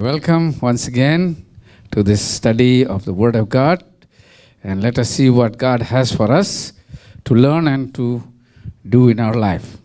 Welcome once again to this study of the Word of God, and let us see what God has for us to learn and to do in our life.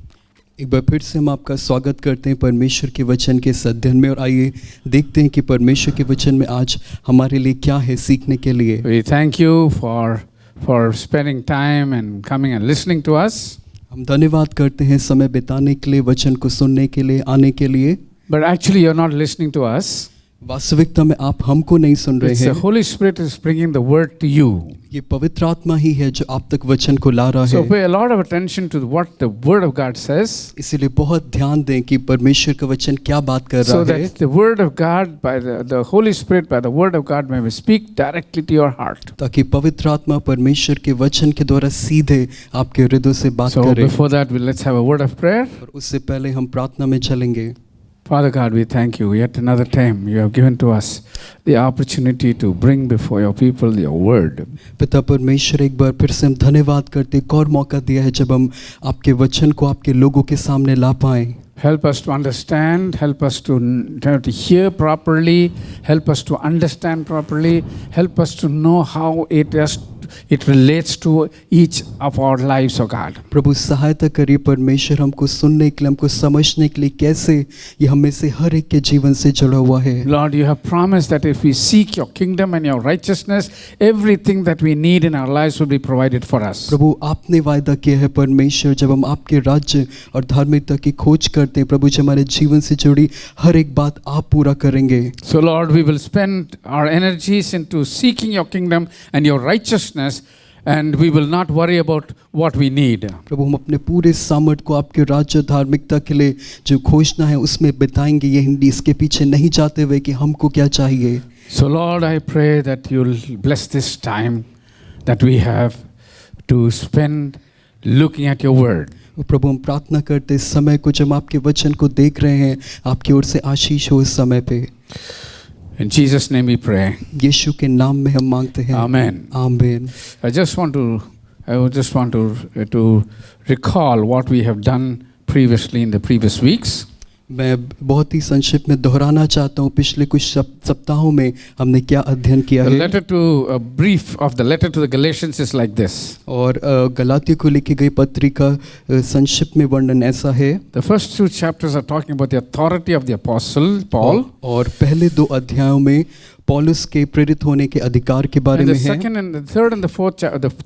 एक बार फिर से हम आपका स्वागत करते हैं परमेश्वर के वचन के इस अध्ययन में और आइए देखते हैं कि परमेश्वर के वचन में आज हमारे लिए क्या है सीखने के लिए। We thank you for spending time and coming and listening to us. हम धन्यवाद करते हैं समय बिताने के लिए, वचन को सुनने के लिए, आने के लिए। But actually you're not listening to us. वास्तविकता में आप हमको नहीं सुन रहे It's हैं। the Holy Spirit is bringing the word to you. ये पवित्र आत्मा ही है जो आप तक वचन को ला रहा So है। pay a lot of attention to what the Word of God says, इसीलिए बहुत ध्यान दें कि परमेश्वर का वचन क्या बात कर so रहा है, that the Word of God, by the Holy Spirit, by the Word of God, may speak directly to your heart. ताकि पवित्र आत्मा परमेश्वर के वचन के द्वारा सीधे आपके हृदय से बात So करे। before that, let's have a word of prayer. और उससे पहले हम प्रार्थना में चलेंगे। Father God, we thank you. Yet another time you have given to us the opportunity to bring before your people your word. पिता परमेश्वर, एक बार फिर से हम धन्यवाद करते, एक और मौका दिया है जब हम आपके वचन को आपके लोगों के सामने ला पाएं। Help us to understand, help us to hear properly, help us to understand properly, help us to know how it relates to each of our lives, oh God. प्रभु सहायता करिए परमेश्वर, हमको सुनने के लिए, हमको समझने के लिए कैसे ये हम में से हर एक के जीवन से जुड़ा हुआ है। Lord, you have promised that if we seek your kingdom and your righteousness, everything that we need in our lives will be provided for us. प्रभु आपने वायदा किया है परमेश्वर, जब हम आपके राज्य और धार्मिकता की खोज करते हैं प्रभु, जो हमारे जीवन से जुड़ी हर एक बात आप पूरा करेंगे। So Lord, we will spend our energies into seeking your kingdom and your righteousness, and we will not worry about what we need. प्रभु हम अपने पूरे सामर्थ को आपके राज्य धार्मिकता के लिए जो खोजना है उसमें बिताएंगे, ये हिंदी इसके पीछे नहीं जाते हुए कि हमको क्या चाहिए। So Lord, I pray that you'll bless this time that we have to spend looking at your word. प्रभु हम प्रार्थना करते इस समय को जब आपके वचन को देख रहे हैं, आपकी ओर से आशीष हो इस समय पे। In Jesus' name we pray. यीशु के नाम में हम मांगते हैं। Amen. आमीन। I just want to recall what we have done previously in the previous weeks. मैं बहुत ही संक्षिप्त में दोहराना चाहता हूँ पिछले कुछ सप्ताहों में हमने क्या अध्ययन किया The है। letter to a brief of the letter to the Galatians is like this. और गलातियों को लिखी गई पत्री का संक्षिप्त में वर्णन ऐसा है। The first two chapters are talking about the authority of the apostle Paul. और पहले दो अध्यायों में पौलुस के प्रेरित होने के अधिकार के बारे And में the है। second and the third and the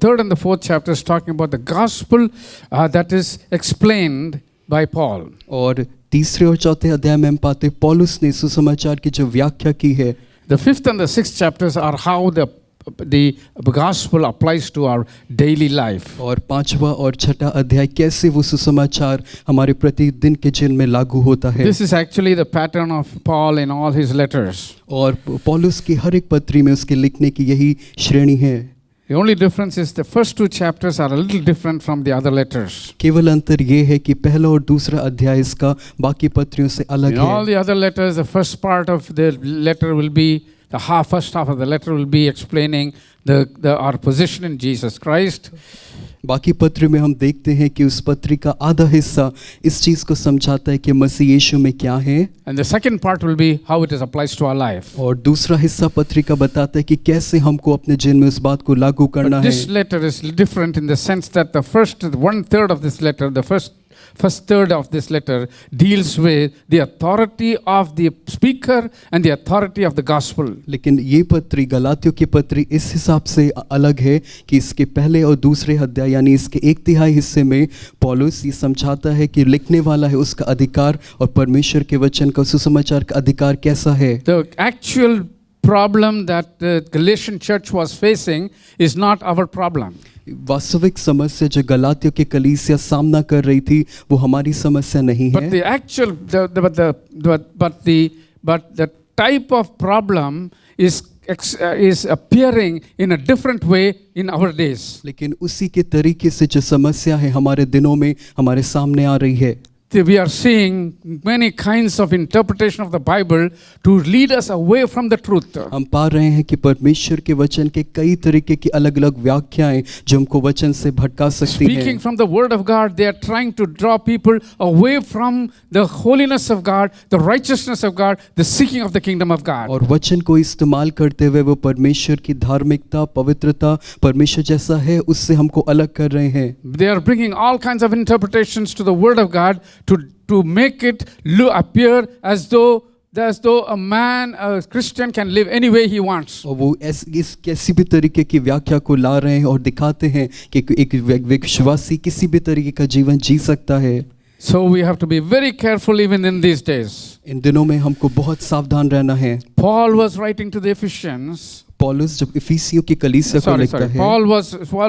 third and the fourth chapter is talking about the gospel that is explained by Paul. और तीसरे और चौथे अध्याय में हम पाते पौलुस ने सुसमाचार की जो व्याख्या की है। The fifth and the sixth chapters are how the gospel applies to our daily life. और पांचवा और छठा अध्याय कैसे वो सुसमाचार हमारे प्रतिदिन के जीवन में लागू होता है। This is actually the pattern of Paul in all his letters. और पौलुस की हर एक पत्री में उसके लिखने की यही श्रेणी है। The only difference is the first two chapters are a little different from the other letters. केवल अंतर ये है कि पहला और दूसरा अध्याय इसका बाकी पत्रियों से अलग In है। all the other letters, the first part of the letter will be first half of the letter will be explaining our position in Jesus Christ. बाकी पत्र में हम देखते हैं कि उस पत्री का आधा हिस्सा इस चीज को समझाता है कि मसीह यीशु में क्या है। And the second part will be how it is applies to our life. और दूसरा हिस्सा पत्री का बताता है कि कैसे हमको अपने जीवन में उस बात को लागू करना But है। this letter is different in the sense that the first 1/3 of this letter, the first third of this letter deals with the authority of the speaker and the authority of the gospel. लेकिन ये पत्री गलातियों की पत्री इस हिसाब से अलग है कि इसके पहले और दूसरे अध्याय यानी इसके एक तिहाई हिस्से में पौलुस ये समझाता है कि लिखने वाला है उसका अधिकार और परमेश्वर के वचन का सुसमाचार का अधिकार कैसा है। The actual problem that the Galatian church was facing is not our problem. वास्तविक समस्या जो गलातियों की कलीसिया सामना कर रही थी वो हमारी समस्या नहीं है। But the actual but the type of problem is appearing in a different way in our days. लेकिन उसी के तरीके से जो समस्या है हमारे दिनों में हमारे सामने आ रही है। we are seeing many kinds of interpretation of the Bible to lead us away from the truth. हम पा रहे हैं कि परमेश्वर के वचन के कई तरीके की अलग-अलग व्याख्याएं जो हमको वचन से भटका सकती हैं। Speaking from the word of God, they are trying to draw people away from the holiness of God, the righteousness of God, the seeking of the kingdom of God. और वचन को इस्तेमाल करते हुए वो परमेश्वर की धार्मिकता, पवित्रता, परमेश्वर जैसा है उससे हमको अलग कर रहे हैं। They are bringing all kinds of interpretations to the word of God to make it appear as though a man, a Christian, can live any way he wants. और वो इस किसी भी तरीके की व्याख्या को ला रहे हैं और दिखाते हैं कि एक विश्वासी किसी भी तरीके का जीवन जी सकता है। So we have to be very careful even in these days. इन दिनों में हमको बहुत सावधान रहना है। Paul was writing to the Ephesians. पौलुस जब इफिसियों की कलीसिया को लिखता है, Paul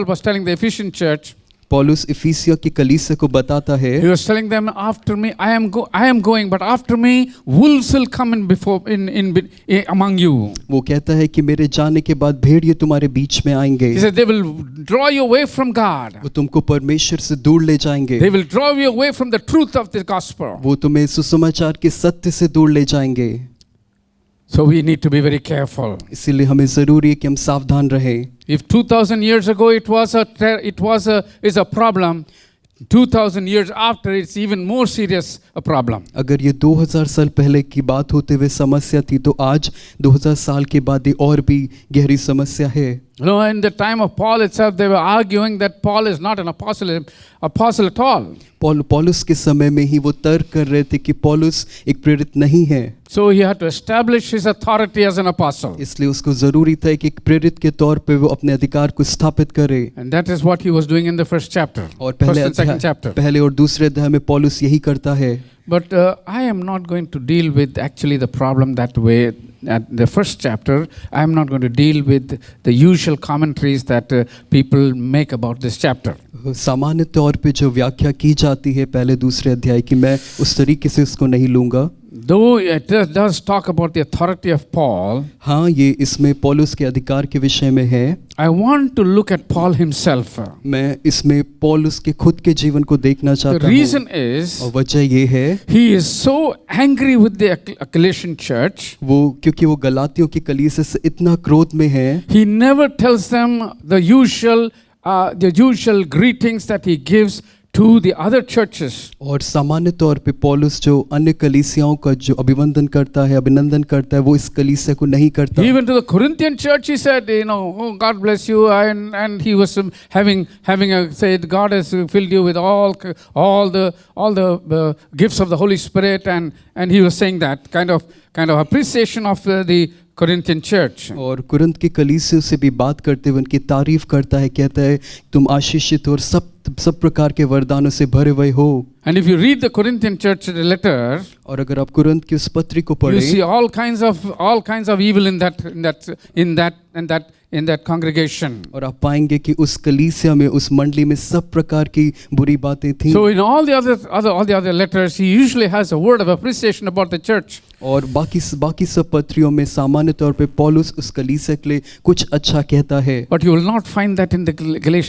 was telling the Ephesian church. पौलुस इफिसियों की कलीसिया को बताता है, He was telling them, after me, I am going, but after me, wolves will come in among you. वो कहता है कि मेरे जाने के बाद भेड़िए तुम्हारे बीच में आएंगे। He said they will draw you away from God. वो तुमको परमेश्वर से दूर ले जाएंगे। They will draw you away from the truth of the gospel. वो तुम्हें सुसमाचार के सत्य से दूर ले जाएंगे। So we need to be very careful. इसीलिए हमें जरूरी है कि हम सावधान रहें। If 2000 years ago it is a problem, 2000 years after it's even more serious a problem. अगर ये 2000 साल पहले की बात होते हुए समस्या थी तो आज 2000 साल के बाद ये और भी गहरी समस्या है। You know, in the time of Paul itself, they were arguing that Paul is not an apostle at all. पौलुस के समय में ही वो तर्क कर रहे थे कि पौलुस एक प्रेरित नहीं है। So he had to establish his authority as an apostle. इसलिए उसको जरूरी था कि एक प्रेरित के तौर पे वो अपने अधिकार को स्थापित करे। And that is what he was doing in the first chapter. और First and second chapter. पहले और दूसरे अध्याय में पौलुस यही करता है। But I am not going to deal with actually the problem that way. At the first chapter, I am not going to deal with the usual commentaries that people make about this chapter. सामान्य तौर पे जो व्याख्या की जाती है पहले दूसरे अध्याय की, मैं उस तरीके से उसको नहीं लूंगा। Though it does talk about the authority of Paul, हाँ, ये इसमें पौलुस के अधिकार के विषय में है। I want to look at Paul himself. मैं इसमें पौलुस के खुद के जीवन को देखना चाहता The हूँ। reason is, और वजह ये है, he is so angry with the Galatian church. क्योंकि वो गलातियों की कलीसिया से इतना क्रोध में है। He never tells them the usual greetings that he gives to the other churches. और सामान्य तौर पे पौलुस जो अन्य कलीसियाओं का जो अभिनंदन करता है वो इस कलीसिया को नहीं करता। Even to the Corinthian church he said, oh, God bless you, and he was said God has filled you with all the gifts of the Holy Spirit, and he was saying that kind of appreciation of the Corinthian church. और Corinth की कलीसिया से भी बात करते हुए उनकी तारीफ करता है, कहता है तुम आशीषित और सब प्रकार के वरदानों से भरे हुए हो। And if you read the Corinthian church letter, और अगर आप कुरिन्थ की उस पत्री को पढ़ें, you see all kinds of evil in that congregation. और आप पाएंगे कि उस कलीसिया में, उस मंडली में सब प्रकार की बुरी बातें थीं। So in all the other letters, he usually has a word of appreciation about the church. और बाकी सब पत्रियों में सामान्य तौर पे पौलुस उस कलीसिया के लिए कुछ अच्छा कहता है। But you will not find that in the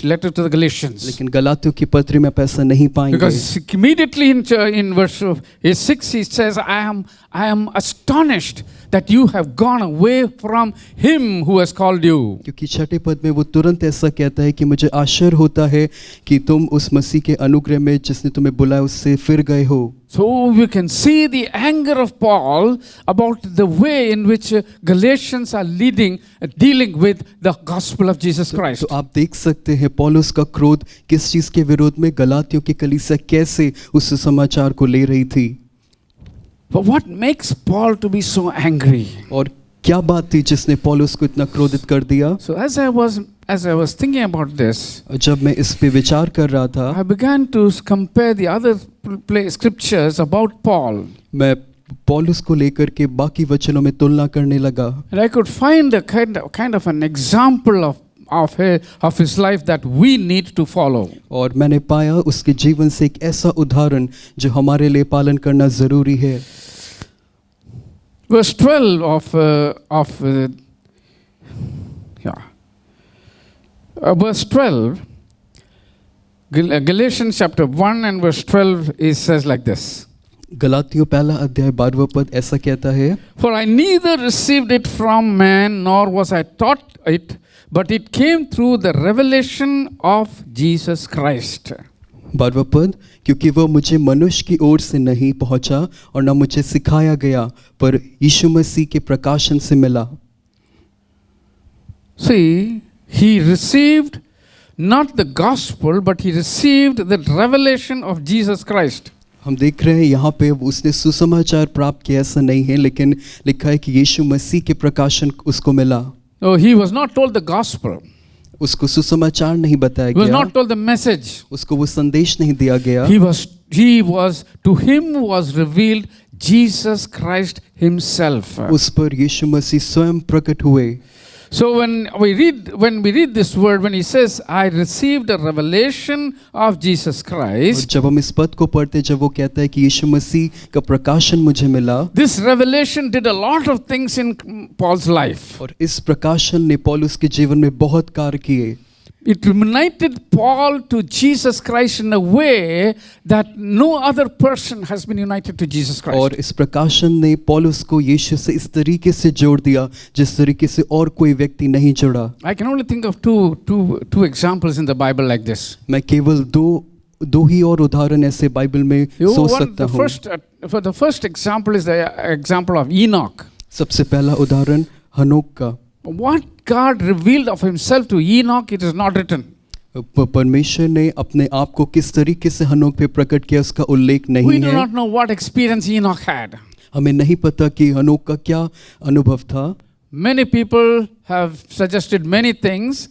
letter to the Galatians. लेकिन गलातियों की पत्री में आप ऐसा नहीं पाएंगे। Because immediately in verse 6 he says, I am astonished that you have gone away from him who has called you. क्योंकि छठे पद में वो तुरंत ऐसा कहता है कि मुझे आश्चर्य होता है कि तुम उस मसीह के अनुग्रह में जिसने तुम्हें बुलाया उससे फिर गए हो। So we can see the anger of Paul about the way in which Galatians are dealing with the gospel of Jesus Christ. तो आप देख सकते हैं पौलुस का क्रोध किस चीज के विरोध में, गलातियों की कलीसिया कैसे उस समाचार को ले रही थी। But what makes Paul to be so angry? और क्या बात थी जिसने पौलुस को इतना क्रोधित कर दिया? So as I was thinking about this, जब मैं इस पे विचार कर रहा था, I began to compare the other scriptures about Paul. मैं पौलुस को लेकर के बाकी वचनों में तुलना करने लगा। And I could find a kind of an example of his life that we need to follow. और मैंने पाया उसके जीवन से एक ऐसा उदाहरण जो हमारे लिए पालन करना जरूरी है। Verse 12 verse 12, Galatians chapter 1 and verse 12 it says like this. गलातियों पहला अध्याय 12वां पद ऐसा कहता है, For I neither received it from man nor was I taught it, but it came through the revelation of Jesus Christ. 12वां पद, क्योंकि वह मुझे मनुष्य की ओर से नहीं पहुंचा और न मुझे सिखाया गया, पर यीशु मसीह के प्रकाशन से मिला। See, he received not the gospel, but he received the revelation of Jesus Christ. हम देख रहे हैं यहाँ पे उसने सुसमाचार प्राप्त किया, ऐसा नहीं है, लेकिन लिखा है कि यीशु मसीह के प्रकाशन उसको मिला। No, he was not told the gospel. उसको सुसमाचार नहीं बताया He was गया, not told the message. उसको वो संदेश नहीं दिया गया। To him was revealed Jesus Christ himself. उस पर यीशु मसीह स्वयं प्रकट हुए। So when we read this word, when he says, I received a revelation of Jesus और Christ, जब हम इस पद को पढ़ते, जब वो कहता है कि यीशु मसीह का प्रकाशन मुझे मिला, this revelation did a lot of things in Paul's life. और इस प्रकाशन ने पौलुस के जीवन में बहुत कार्य किए। It united Paul to Jesus Christ in a way that no other person has been united to Jesus Christ. और इस प्रकाशन ने पौलुस को यीशु से इस तरीके से जोड़ दिया जिस तरीके से और कोई व्यक्ति नहीं जुड़ा। I can only think of two examples in the Bible like this. मैं केवल दो ही और उदाहरण ऐसे बाइबल में सोच सकता हूँ। The first example is the example of Enoch. सबसे पहला उदाहरण हनोक का। What God revealed of himself to Enoch, it is not written. परमेश्वर ने अपने आप को किस तरीके से हनोक पे प्रकट किया, उसका उल्लेख We नहीं do है। not know what experience Enoch had. हमें नहीं पता कि हनोक का क्या अनुभव था। Many people have suggested many things,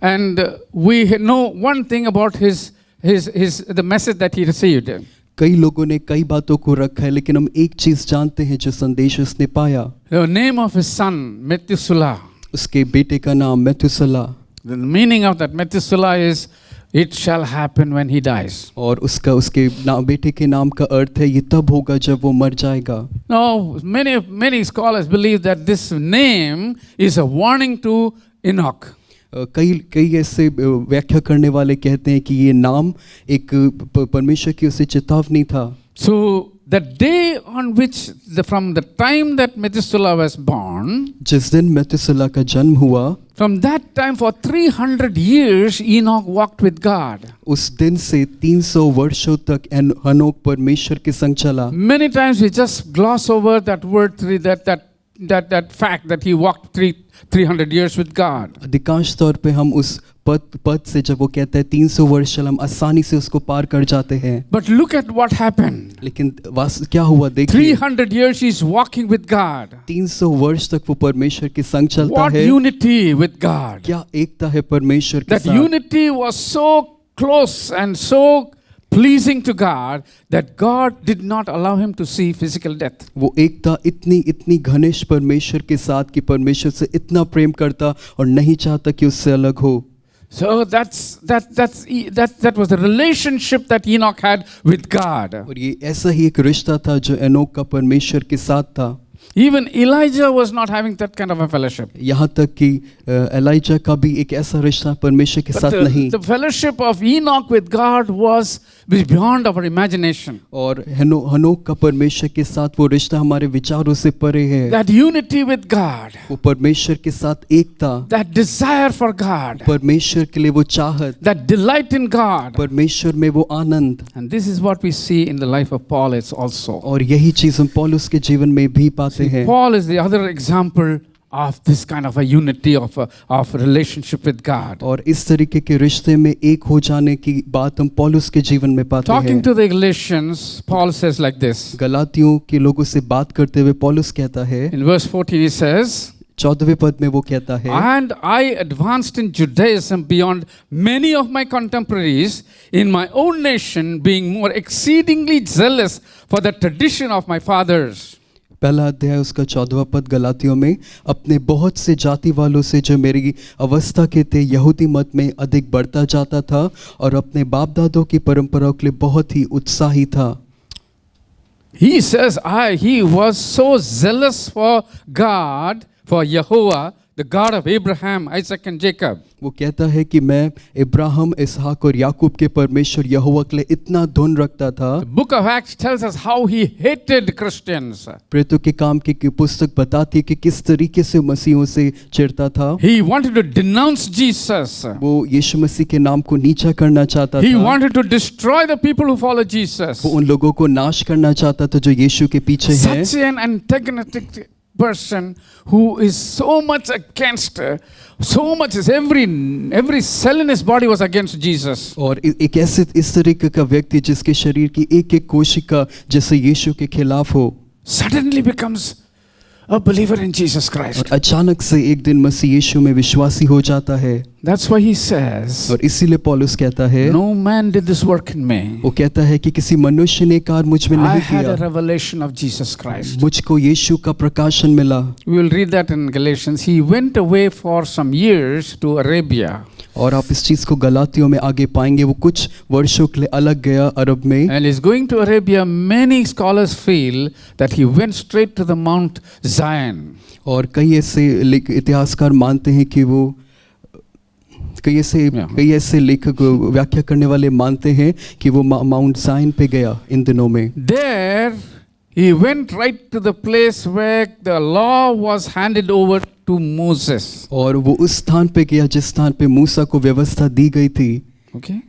and we know one thing about the message that he received. कई लोगों ने कई बातों को रखा है, लेकिन हम एक चीज जानते हैं जो संदेश उसने पाया। The name of his son, Methuselah. उसके बेटे का नाम मेथुसेला, The meaning of that Methuselah is, it shall happen when he dies. और उसके बेटे के नाम का अर्थ है ये तब होगा जब वो मर जाएगा। Now, many scholars believe that this name is a warning to Enoch. कई ऐसे व्याख्या करने वाले कहते हैं कि ये नाम एक परमेश्वर की उसे चेतावनी था। So the day on which from the time that Methuselah was born, जिस दिन मेथुसेला का जन्म हुआ, from that time for 300 years Enoch walked with God. उस दिन से 300 वर्षों तक हनोक परमेश्वर के संग चला। Many times we just gloss over that word, that fact that he walked 300 years with God. अधिकांश तौर पे हम उस पद से जब वो कहता है 300 वर्ष चला, हम आसानी से उसको पार कर जाते हैं। But look at what happened. लेकिन क्या हुआ देखिए, 300 years he's walking with God. 300 वर्ष तक वो परमेश्वर के संग चलता What है। unity with God. क्या एकता है परमेश्वर के That साथ। unity was so close and so pleasing to God that God did not allow him to see physical death. वो एकता इतनी घनिष्ठ परमेश्वर के साथ कि परमेश्वर से इतना प्रेम करता और नहीं चाहता कि उससे अलग हो। So that was the relationship that Enoch had with God. और ये ऐसा ही एक रिश्ता था जो एनोक का परमेश्वर के साथ था। Even Elijah was not having that kind of a fellowship. यहाँ तक कि एलाइजा का भी एक ऐसा रिश्ता परमेश्वर के साथ नहीं। The fellowship of Enoch with God was beyond our imagination. और हनोक का परमेश्वर के साथ वो रिश्ता हमारे विचारों से परे है। That unity with God. वो परमेश्वर के साथ एकता, That desire for God. परमेश्वर के लिए वो चाहत, That delight in God. परमेश्वर में वो आनंद। And this is what we see in the life of Paul also. और यही चीज हम पौलुस के जीवन में भी पाते हैं। Paul is the other example of this kind of a unity of relationship with God. और इस तरीके के रिश्ते में एक हो जाने की बात हम पौलुस के जीवन में पाते Talking हैं। to the Galatians, Paul says like this. गलातियों के लोगों से बात करते हुए पौलुस कहता है, In verse 14 he says, 14वें पद में वो कहता है, And I advanced in Judaism beyond many of my contemporaries in my own nation, being more exceedingly zealous for the tradition of my fathers. पहला अध्याय उसका 14वां पद गलातियों में, अपने बहुत से जाति वालों से जो मेरी अवस्था के थे यहूदी मत में अधिक बढ़ता जाता था और अपने बाप दादों की परंपराओं के लिए बहुत ही उत्साही था। He says he was so zealous for God, for Yehovah, the God of Abraham, Isaac, and Jacob. वो कहता है कि मैं इब्राहिम, इसहाक और याकूब के परमेश्वर यहोवा के लिए इतना धुन रखता था। The book of Acts tells us how he hated Christians. प्रेरितों के काम की पुस्तक बताती है कि किस तरीके से मसीहों से चिढ़ता था। He wanted to denounce Jesus. वो यीशु मसीह के नाम को नीचा करना चाहता He था। wanted to destroy the people who follow Jesus. वो उन लोगों को नाश करना चाहता था जो यीशु के पीछे हैं। Such an antagonistic person who is so much against, so much is every cell in his body was against Jesus. और एक ऐसे इस तरीके का व्यक्ति जिसके शरीर की एक एक कोशिका जैसे यीशु के खिलाफ हो, suddenly becomes a believer in Jesus Christ. और अचानक से एक दिन मसीह यीशु में विश्वासी हो जाता है। That's why he says, और इसीलिए पौलुस कहता है, no man did this work in me. वो कहता है कि किसी मनुष्य ने कार्य मुझ में I नहीं had a किया, revelation of Jesus Christ. मुझको यीशु का प्रकाशन मिला। We will read that in Galatians. He went away for some years to Arabia. और आप इस चीज को गलातियों में आगे पाएंगे, वो कुछ वर्षों के लिए अलग गया अरब में। And he's going to Arabia. Many scholars feel that he went straight to the Mount Zion. और कई ऐसे इतिहासकार मानते हैं कि वो कई ऐसे लेखक व्याख्या करने वाले मानते हैं कि वो माउंट जायन पे गया इन दिनों में। There he went right to the place where the law was handed over to Moses. और वो उस स्थान पे गया जिस स्थान पे मूसा को व्यवस्था दी गई थी। Okay.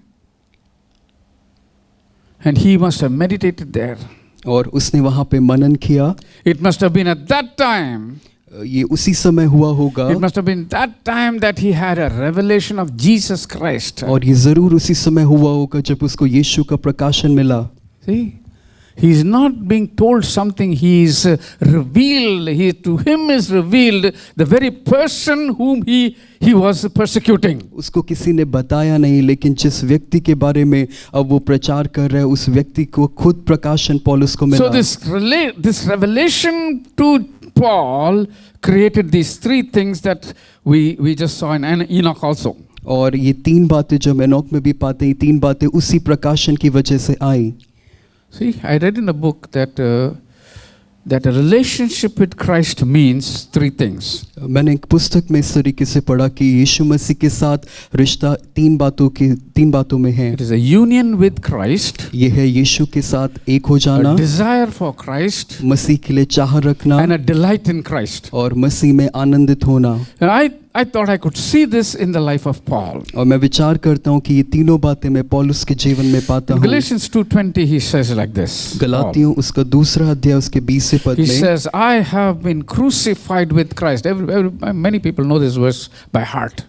And he must have meditated there. और उसने वहां पे मनन किया। It must have been at that time. ये उसी समय हुआ होगा। It must have been that time that he had a revelation of Jesus Christ. और ये जरूर उसी समय हुआ होगा जब उसको यीशु का प्रकाशन मिला। See, he is not being told something. He is revealed. To him is revealed the very person whom he was persecuting. उसको किसी ने बताया नहीं, लेकिन जिस व्यक्ति के बारे में अब वो प्रचार कर रहा है उस व्यक्ति को खुद प्रकाशन पौलुस को मिला। So this revelation to Paul created these three things that we just saw in Enoch also. और ये तीन बातें जो हम एनोक में भी पाते हैं, तीन बातें उसी प्रकाशन की वजह से आई। See, I read in a book that a relationship with Christ means three things. मैंने एक पुस्तक में इस तरीके से पढ़ा कि यीशु मसीह के साथ रिश्ता तीन बातों में है। It is a union with Christ, ये है यीशु के साथ एक हो जाना, a desire for Christ, मसीह के लिए चाह रखना, and a delight in Christ. और मसीह में आनंदित होना। And I thought I could see this in the life of Paul. और मैं विचार करता हूँ कि ये तीनों बातें मैं पौलुस के जीवन में पाता In हूँ। Galatians 2:20 he says like this. गलातियों उसका दूसरा अध्याय उसके 20 पद He में says, I have been crucified with Christ. Many people know this verse by heart.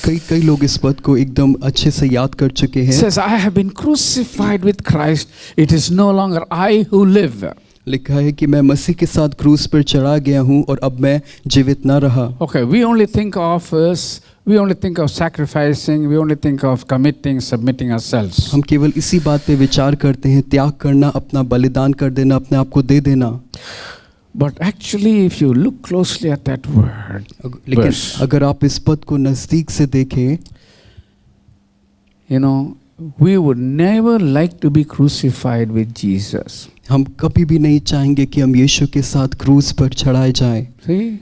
कई लोग इस पद को एकदम अच्छे से याद कर चुके He हैं। says, I have been crucified with Christ. It is no longer I who live. लिखा है कि मैं मसीह के साथ क्रूस पर चढ़ा गया हूँ और अब मैं जीवित न रहा। Okay, we only think of sacrificing, we only think of committing, submitting ourselves. हम केवल इसी बात पे विचार करते हैं, त्याग करना, अपना बलिदान कर देना, अपने आप को दे देना। But actually, if you look closely at that word, लेकिन verse, अगर आप इस पद को नजदीक से देखें, you know, we would never like to be crucified with Jesus. हम कभी भी नहीं चाहेंगे कि हम यीशु के साथ क्रूस पर चढ़ाए जाएं। See,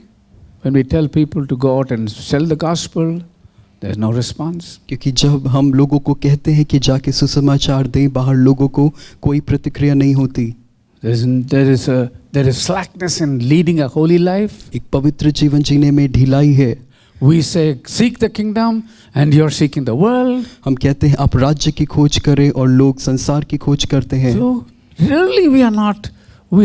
when we tell people to go out and sell the gospel, there's no response. क्योंकि जब हम लोगों को कहते हैं कि जाके सुसमाचार दें बाहर, लोगों को कोई प्रतिक्रिया नहीं होती। There is slackness in leading a holy life. एक पवित्र जीवन जीने में ढिलाई है। We say, seek the kingdom, and you're seeking the world. हम कहते हैं आप राज्य की खोज करें और लोग संसार की खोज करते हैं। So really, we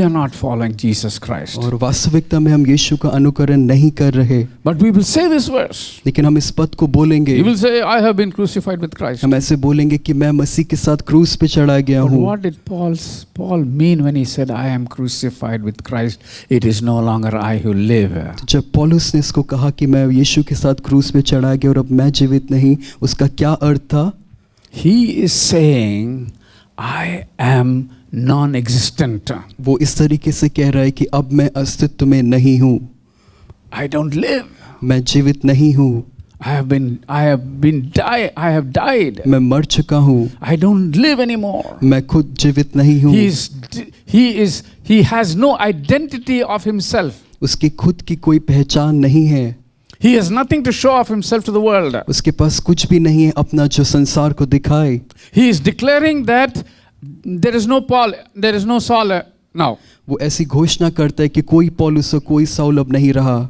are not following Jesus Christ. और वास्तविकता में हम यीशु का अनुकरण नहीं कर रहे। But we will say this verse. लेकिन हम इस पद को बोलेंगे। We will say, I have been crucified with Christ. हम ऐसे बोलेंगे कि मैं मसीह के साथ क्रूस पे चढ़ा गया But हूँ। what did Paul mean when he said, I am crucified with Christ? It is no longer I who live. जब पौलुस ने इसको कहा कि मैं यीशु के साथ क्रूस पे चढ़ा गया और अब मैं जीवित नहीं, उसका क्या अर्थ था? He is saying, I am non-existent. वो इस तरीके से कह रहा है कि अब मैं अस्तित्व में नहीं हूँ। I don't live. मैं जीवित नहीं हूँ। I have died. मैं मर चुका हूँ। I don't live anymore. मैं खुद जीवित नहीं हूँ। He has no identity of himself. उसकी खुद की कोई पहचान नहीं है। He has nothing to show off himself to the world. उसके पास कुछ भी नहीं है अपना जो संसार को दिखाए। He is declaring that there is no Paul, there is no Saul now. वो ऐसी घोषणा करता है कि कोई पौलुस और कोई साउल अब नहीं रहा।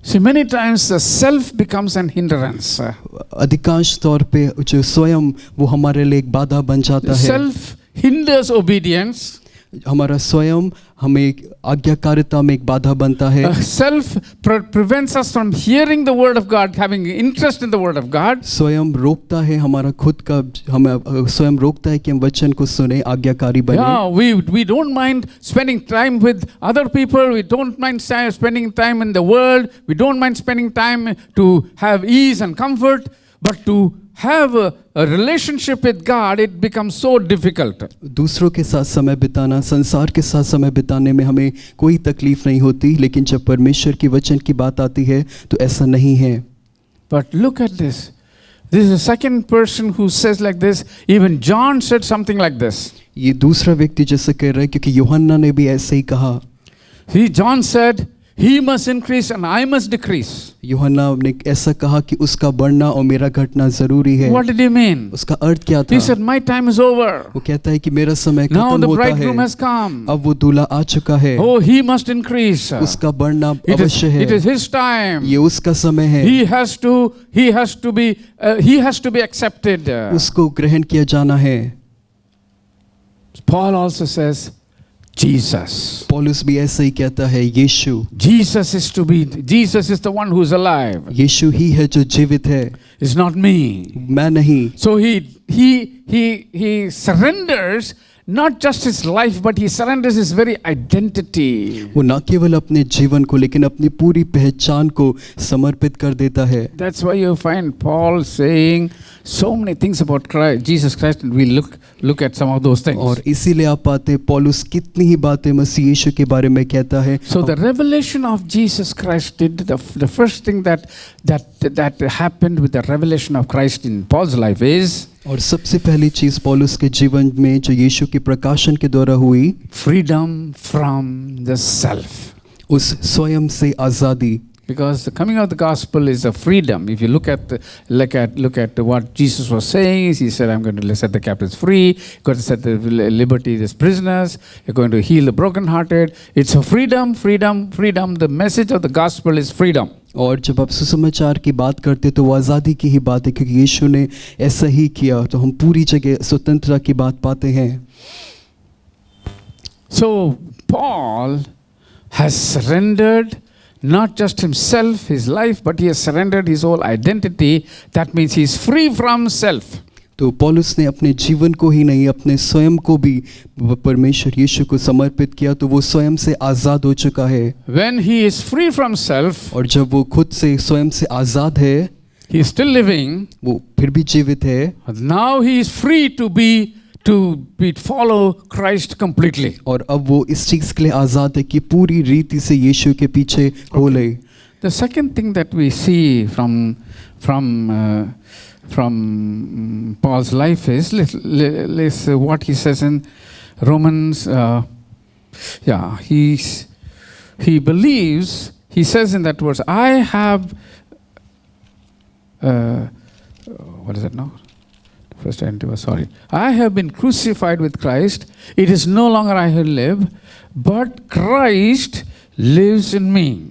See, many times the self becomes an hindrance. अधिकांश तौर पे जो स्वयं वो हमारे लिए एक बाधा बन जाता है। Self hinders obedience. हमारा स्वयं हमें आज्ञाकारिता में एक बाधा बनता है। Self prevents us from hearing the word of God, having interest in the word of God. स्वयं रोकता है हमारा खुद का, हमें स्वयं रोकता है कि हम वचन को सुने, आज्ञाकारी बने। Yeah, we don't mind spending time with other people. We don't mind spending time in the world. We don't mind spending time to have ease and comfort. But to have a relationship with God, it becomes so difficult. दूसरों के साथ समय बिताना, संसार के साथ समय बिताने में हमें कोई तकलीफ नहीं होती, लेकिन जब परमेश्वर की वचन की बात आती है तो ऐसा नहीं है। But look at this. This is the second person who says like this. Even John said something like this. ये दूसरा व्यक्ति जैसे कह रहा है, क्योंकि यूहन्ना ने भी ऐसे ही कहा। See, John said, "He must increase and I must decrease." यूहन्ना ने ऐसा कहा कि उसका बढ़ना और मेरा घटना जरूरी है। What did he mean? उसका अर्थ क्या था? He said, "My time is over. वो कहता है कि मेरा समय Now खत्म the होता bridegroom है, has come. अब वो दूल्हा आ चुका है। Oh, he must increase. उसका बढ़ना It अवश्य is है। his time. ये उसका समय है। He has to be accepted." उसको ग्रहण किया जाना है। Paul also says, Jesus. पौलुस भी ऐसा ही कहता है, यीशु। Jesus is the one who is alive. यीशु ही है जो जीवित है, It's not me. मैं नहीं। So he surrenders not just his life, but he surrenders his very identity. वो न केवल अपने जीवन को लेकिन अपनी पूरी पहचान को समर्पित कर देता है। That's why you find Paul saying so many things about Christ, Jesus Christ, and we look at some of those things. और इसीलिए आप पाते हैं पौलुस कितनी ही बातें मसीह यीशु के बारे में कहता है। So the revelation of Jesus Christ did the first thing that happened with the revelation of Christ in Paul's life is और सबसे पहली चीज पौलुस के जीवन में जो यीशु के प्रकाशन के द्वारा हुई, freedom from the self. उस स्वयं से आजादी। Because the coming of the gospel is a freedom. If you look at what Jesus was saying, he said, "I'm going to set the captives free, going to set the liberty the prisoners, you're going to heal the brokenhearted." It's a freedom. The message of the gospel is freedom. और जब आप सुसमाचार की बात करते तो वो आज़ादी की ही बात है, क्योंकि यीशु ने ऐसा ही किया, तो हम पूरी जगह स्वतंत्रता की बात पाते हैं। So Paul has surrendered not just himself, his life, but he has surrendered his whole identity. That means he is free from self. तो पौलुस ने अपने जीवन को ही नहीं, अपने स्वयं को भी परमेश्वर यीशु को समर्पित किया, तो वो स्वयं से आज़ाद हो चुका है। When he is free from self, और जब वो खुद से स्वयं से आज़ाद है, he is still living. वो फिर भी जीवित है। Now he is free to follow Christ completely. और अब वो इस चीज़ के लिए आज़ाद है कि पूरी रीति से यीशु के पीछे हो ले। The second thing that we see from Paul's life is let's what he says in Romans. He believes. He says in that verse, "I have." What is it now? First identity was sorry. "I have been crucified with Christ. It is no longer I who live, but Christ lives in me."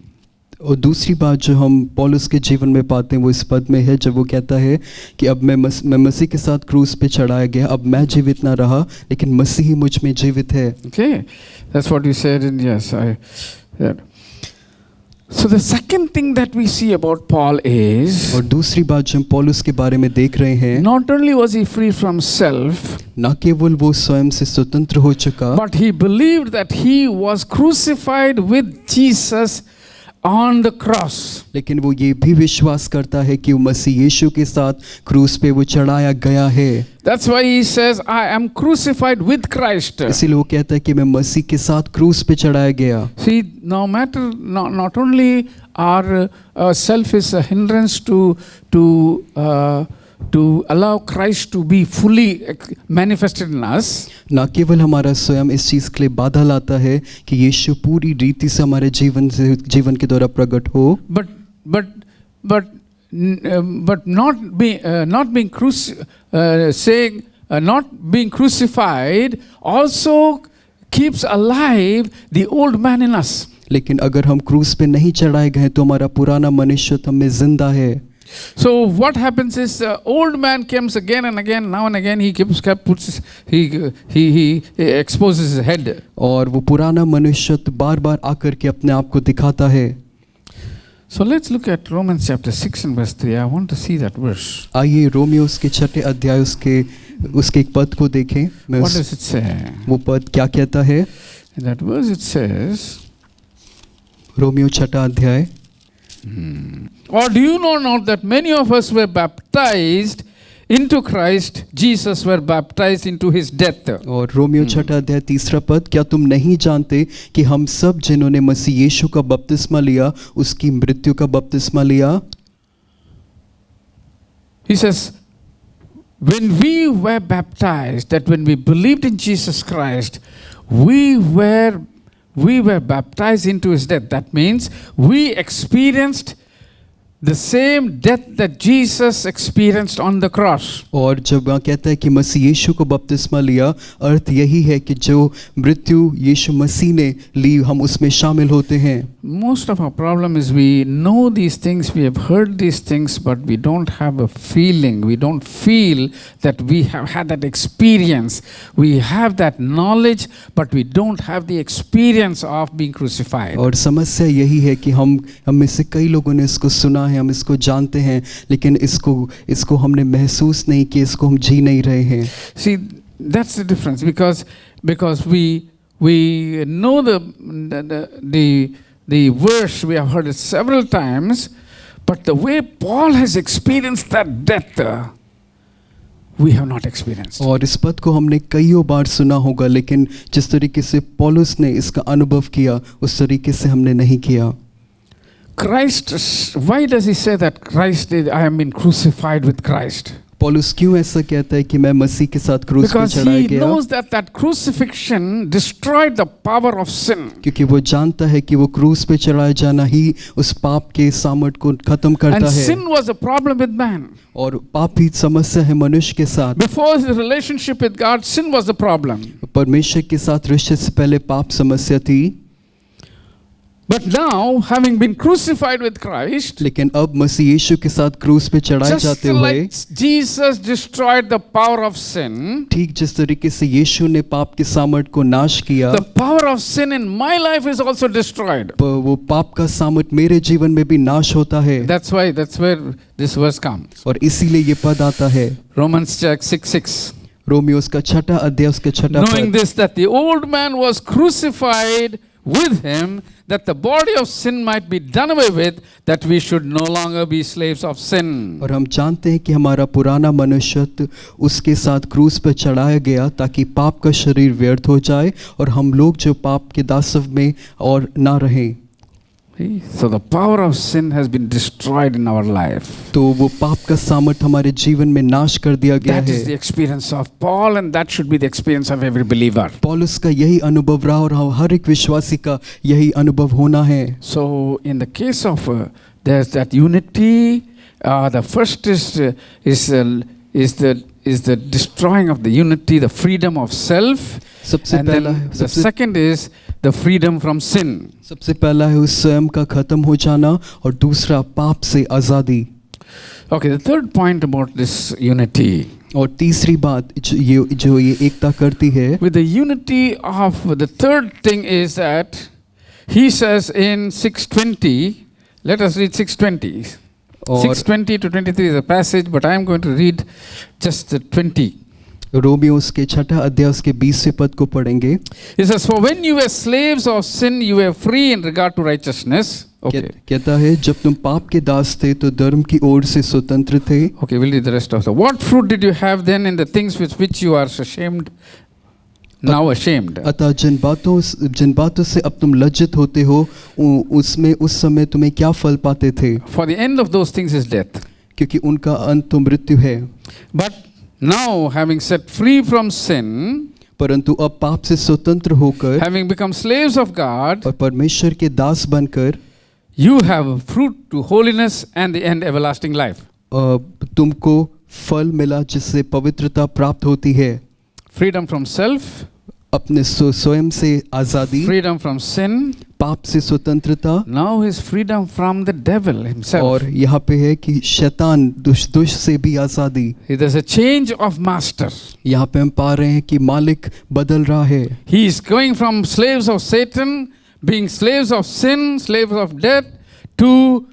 और दूसरी बात जो हम पौलुस के जीवन में पाते हैं वो इस पद में है, जब वो कहता है कि अब मैं मसीह के साथ क्रूस पे चढ़ाया गया, अब मैं जीवित ना रहा लेकिन मसीह ही मुझ में जीवित है। Okay, that's what you said in So the second thing that we see about Paul is, और दूसरी बात जो हम पौलुस के बारे में देख रहे हैं, not only was he free from self, न केवल वो स्वयं से स्वतंत्र हो चुका, but he believed that he was crucified with Jesus on the cross. लेकिन वो ये भी विश्वास करता है कि वो मसीह यीशु के साथ क्रूस पे वो चढ़ाया गया है। That's why he says, "I am crucified with Christ." इसीलिए वो कहता है कि मैं मसीह के साथ क्रूस पे चढ़ाया गया। See, not only our self is a hindrance to allow Christ to be fully manifested in us. न केवल हमारा स्वयं इस चीज़ के लिए बाधा लाता है कि यीशु पूरी रीति से हमारे जीवन के द्वारा प्रकट हो, But not being not being crucified also keeps alive the old man in us. लेकिन अगर हम क्रूस पे नहीं चढ़ाए गए तो हमारा पुराना मनुष्य हम में जिंदा है. So what happens is old man comes again and again, now and again he exposes his head. और वो पुराना मनुष्य बार बार आकर के अपने आप को दिखाता है. So let's look at Romans chapter 6 and verse 3. I want to see that verse. आइए रोमियो के 6 अध्याय उसके एक पद को देखें. What does it say? वो पद क्या कहता है? In that verse it says, Romeo 6 अध्याय. Or do you know not that many of us were baptized into Christ Jesus, were baptized into his death? और रोमियो 6 अध्याय 3 पद, क्या तुम नहीं जानते कि हम सब जिन्होंने मसीह यीशु का बपतिस्मा लिया उसकी मृत्यु का बपतिस्मा लिया? He says, when we were baptized, that when we believed in Jesus Christ, we were baptized into his death. That means we experienced the same death that Jesus experienced on the cross. और जब वहाँ कहता है कि मसीह यीशु को बपतिस्मा लिया, अर्थ यही है कि जो मृत्यु यीशु मसीह ने ली हम उसमें शामिल होते हैं. Most of our problem is we know these things, we have heard these things, but we don't have a feeling. We don't feel that we have had that experience. We have that knowledge, but we don't have the experience of being crucified. और समस्या यही है कि हम में से कई लोगों ने इसको सुना है, हम इसको जानते हैं, लेकिन इसको हमने महसूस नहीं किया, इसको हम जी नहीं रहे हैं. See, that's the difference, because we know the verse, we have heard it several times, but the way Paul has experienced that death, we have not experienced. और इस पद को हमने कईयों बार सुना होगा, लेकिन जिस तरीके से पौलुस ने इसका अनुभव किया उस तरीके से हमने नहीं किया. Christ, why does he say that Christ did, I am been crucified with Christ? पौलुस क्यों ऐसा कहता है कि मैं मसीह के साथ क्रूस पर Because चढ़ाया he गया? knows that crucifixion destroyed the power of sin. क्योंकि वो जानता है कि वो क्रूस पे चढ़ाया जाना ही उस पाप के सामर्थ को खत्म करता And है. sin was a problem with man. और पाप ही समस्या है मनुष्य के साथ. Before his relationship with God, sin was the problem. परमेश्वर के साथ रिश्ते से पहले पाप समस्या थी. But now, having been crucified with Christ, लेकिन अब मसीह यीशु के साथ क्रूस पे चढ़ाए just जाते हुए, like Jesus destroyed the power of sin, ठीक जिस तरीके से यीशु ने पाप के सामर्थ को नाश किया, the power of sin in my life is also destroyed. वो पाप का सामर्थ मेरे जीवन में भी नाश होता है. That's where this verse comes. और इसीलिए ये पद आता है. Romans 6:6. रोमियो उसका 6 अध्याय उसके 6 Knowing पद. this, that the old man was crucified with him, that the body of sin might be done away with, that we should no longer be slaves of sin. और हम जानते हैं कि हमारा पुराना मनुष्य उसके साथ क्रूस पर चढ़ाया गया ताकि पाप का शरीर व्यर्थ हो जाए और हम लोग जो पाप के दासव में और ना रहें. So the power of sin has been destroyed in our life. तो वो पाप का सामर्थ हमारे जीवन में नाश कर दिया गया That is the है. experience of Paul, and that should be the experience of every believer. पौलुस का यही अनुभव रहा और हर एक विश्वासी का यही अनुभव होना है. So in the case of there's that unity. The first is the destroying of the unity, the freedom of self, सबसे and पहला then the second is the freedom from sin. सबसे पहला है उस स्वयं का खत्म हो जाना और दूसरा पाप से आजादी. Okay, the third point about this unity. और तीसरी बात जो ये एकता करती है, With the unity of the third thing is that he says in 6:20, let us read 6:20. और 6:20 to 23 is a passage, but I am going to read just the 20. Romeo उसके 6 अध्याय उसके 20वें पद को पढ़ेंगे. He says, for when you were slaves of sin, you were free in regard to righteousness. Okay. कहता है जब तुम पाप के दास थे तो धर्म की ओर से स्वतंत्र थे. Okay, we'll read the rest of the. What fruit did you have then in the things with which you are ashamed? Now ashamed. अतः जिन बातों से अब तुम लज्जित होते हो उसमें उस समय तुम्हें क्या फल पाते थे? For the end of those things is death. क्योंकि उनका अंत तो मृत्यु है. But now, having set free from sin, परंतु अब पाप से स्वतंत्र होकर having become slaves of God, और परमेश्वर के दास बनकर you have fruit to holiness and the end everlasting life. तुमको फल मिला जिससे पवित्रता प्राप्त होती है, Freedom from self, अपने स्वयं से आजादी, freedom from sin. पाप से स्वतंत्रता, Now is freedom from the devil himself. और यहाँ पे है कि शैतान दुष्ट से भी आजादी। There's a change of master. यहाँ पे हम पा रहे हैं कि मालिक बदल रहा है। He is going from slaves of Satan, being slaves of sin, slaves of death, to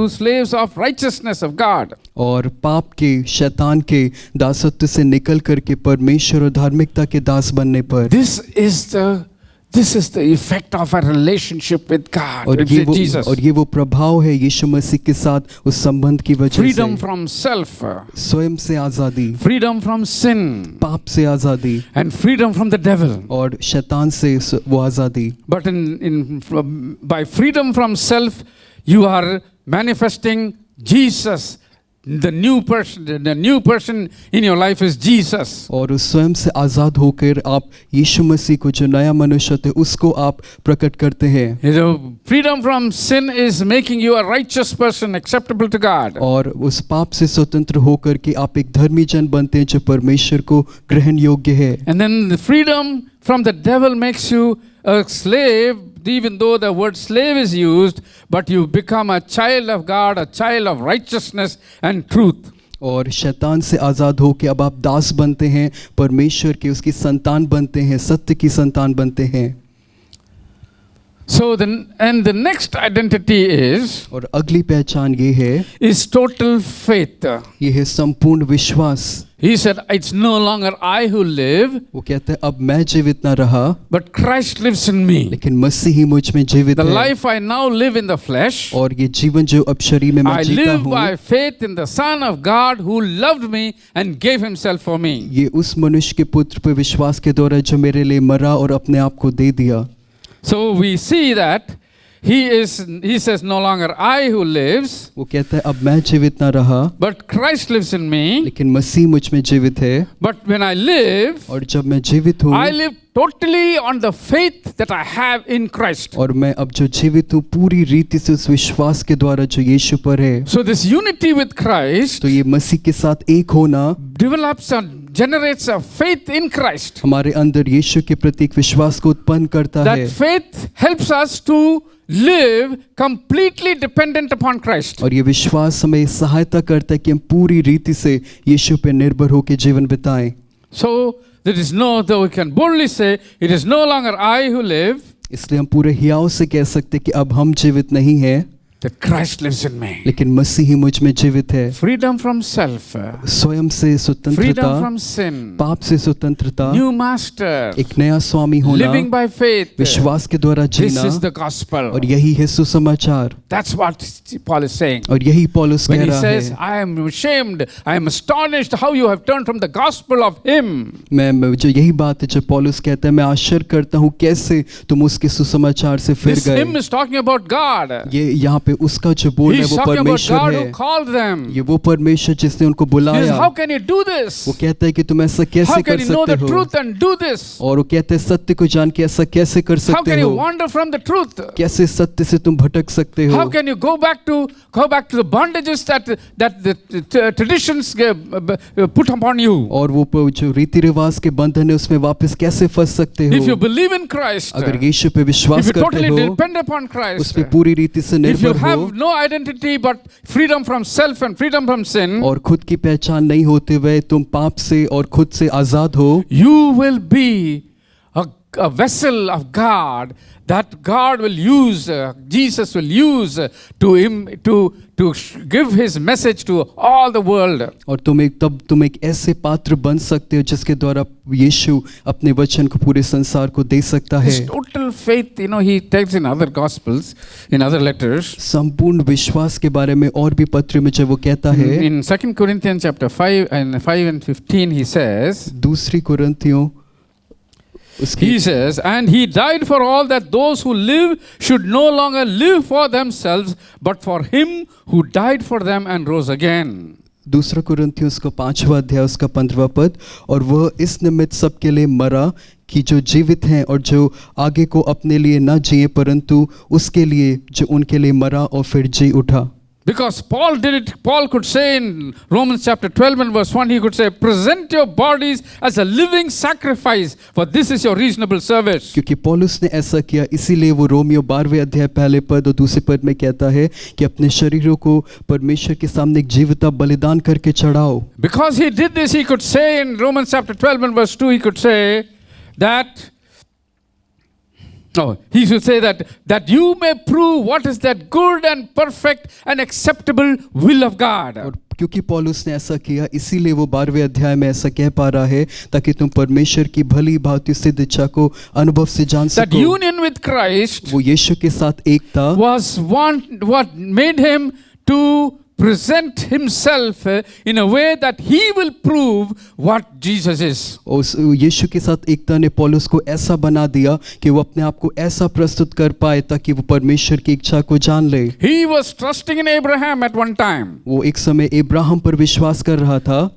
slaves of righteousness of God. और पाप के, शैतान के दासत्व से निकल करके परमेश्वर और धार्मिकता के दास बनने पर, This is the effect of a relationship with God, और with Jesus. ये वो प्रभाव है यीशु मसीह के साथ उस संबंध की वजह Freedom से। from self, स्वयं से आजादी, freedom from sin, पाप से आजादी, and freedom from the devil. और शैतान से वो आजादी। But by freedom from self, you are manifesting Jesus. The new person in your life is Jesus. और उस स्वयं से आजाद होकर आप यीशु मसीह को, जो नया मनुष्य है, उसको आप प्रकट करते हैं। Freedom from sin is making you a righteous person acceptable to God. और उस पाप से स्वतंत्र होकर के आप एक धर्मी जन बनते हैं जो परमेश्वर को ग्रहण योग्य है। And then the freedom from the devil makes you a slave, even though the word slave is used, but you become a child of God, a child of righteousness and truth. और शैतान से आज़ाद हो के अब आप दास बनते हैं, परमेश्वर के, उसकी संतान बनते हैं, सत्य की संतान बनते हैं। So the next identity is, और अगली पहचान ये है, is total faith. ये है संपूर्ण विश्वास। He said, it's no longer I who live, वो कहते हैं अब मैं जीवित ना रहा, but Christ lives in me. लेकिन मसीह ही मुझ में जीवित The है। life I now live in the flesh, और ये जीवन जो अब शरीर में मैं I जीता live हूँ, by faith in the Son of God who loved me and gave himself for me. ये उस मनुष्य के पुत्र पे विश्वास के द्वारा जो मेरे लिए मरा और अपने आप को दे दिया। So we see that he says, no longer I who lives, वो कहता है अब मैं जीवित ना रहा, but Christ lives in me. लेकिन मसीह मुझ में जीवित है। But when I live, और जब मैं जीवित हूँ, I live totally on the faith that I have in Christ. और मैं अब जो जीवित हूँ पूरी रीति से उस विश्वास के द्वारा जो यीशु पर है। So this unity with Christ तो ये मसीह के साथ एक होना develops and generates a faith in Christ. हमारे अंदर यीशु के प्रति एक विश्वास को उत्पन्न करता है। That faith helps us to live completely dependent upon Christ. और ये विश्वास हमें सहायता करता है कि हम पूरी रीति से यीशु पे निर्भर होकर जीवन बिताएं। So though we can boldly say, it is no longer I who live, इसलिए हम पूरे हियाव से कह सकते कि अब हम जीवित नहीं हैं, that Christ lives in me. लेकिन मसीह ही मुझ में जीवित है। Freedom from self, स्वयं से स्वतंत्रता, freedom from sin, पाप से स्वतंत्रता, new master, एक नया स्वामी होना, living by faith. विश्वास के द्वारा This Jeena, is the gospel. और यही है सुसमाचार। That's what Paul is saying. और यही पौलुस When कह he रहा says, है, I am ashamed, I am astonished how you have turned from the gospel of him. मैं जो यही बात है जो पौलुस कहता है, मैं आश्चर्य करता हूँ कैसे तुम उसके सुसमाचार से फिर This गए। hymn is talking about God. ये यहाँ पे उसका जो बोल है He's वो talking about परमेश्वर God who है। called them. ये वो परमेश्वर जिसने उनको He says, बुलाया। how can you do this? वो कहता है कि तुम ऐसा How कैसे can कर you know सकते the हो, truth and do this? और वो कहते हैं सत्य को जान के ऐसा कैसे कर How सकते can you हो, wander from the truth? कैसे सत्य से तुम भटक सकते हो, How can you go back to the bondages that the traditions put upon you? और वो जो रीति रिवाज के बंधन है उसमें वापस कैसे फंस सकते If you हो। believe in Christ, अगर यीशु पे if विश्वास you करते totally हो, depend upon उस Christ, पे पूरी रीति से if you निर्भर have हो, no identity but freedom from self and freedom from sin, और खुद की पहचान नहीं होते हुए तुम पाप से और खुद से आजाद हो, you will be a vessel of God that God will use, Jesus will use to give his message to all the world. और तुम एक ऐसे पात्र बन सकते हो जिसके द्वारा यीशु अपने वचन को पूरे संसार को दे सकता है। This total faith, he takes in other gospels, in other letters. संपूर्ण विश्वास के बारे में और भी पत्र में जब वो कहता है, In 2 Corinthians chapter 5 and 15 he says, दूसरी कुरिन्थियों he says, and he died for all that those who live should no longer live for themselves, but for him who died for them and rose again. दूसरा कुरिन्थियों उसका 5वां अध्याय उसका 15वां पद, और वह इस निमित्त सबके लिए मरा कि जो जीवित हैं और जो आगे को अपने लिए न जिए परंतु उसके लिए जो उनके लिए मरा और फिर जी उठा। Because Paul did it, Paul could say in Romans chapter 12 and verse 1, he could say, present your bodies as a living sacrifice, for this is your reasonable service. क्योंकि पौलुस ने ऐसा किया, इसीलिए वो रोमियो 12वें अध्याय पहले पद और दूसरे पद में कहता है कि अपने शरीरों को परमेश्वर के सामने एक जीवित बलिदान करके चढ़ाओ। Because he did this, he could say in Romans chapter 12 and verse 2, he could say that, he should say that you may prove what is that good and perfect and acceptable will of God. और क्योंकि पौलुस ने ऐसा किया, इसीलिए वो 12वें अध्याय में ऐसा कह पा रहा है ताकि तुम परमेश्वर की भली भांति सिद्ध इच्छा को अनुभव से जान That सको। union with Christ वो यीशु के साथ एकता was what made him to present himself in a way that he will prove what Jesus is. उस यीशु के साथ एकता ने पौलुस को ऐसा बना दिया कि वो अपने आप को ऐसा प्रस्तुत कर पाए ताकि वो परमेश्वर की इच्छा को जान ले। He was trusting in Abraham at one time. वो एक समय इब्राहिम पर विश्वास कर रहा था,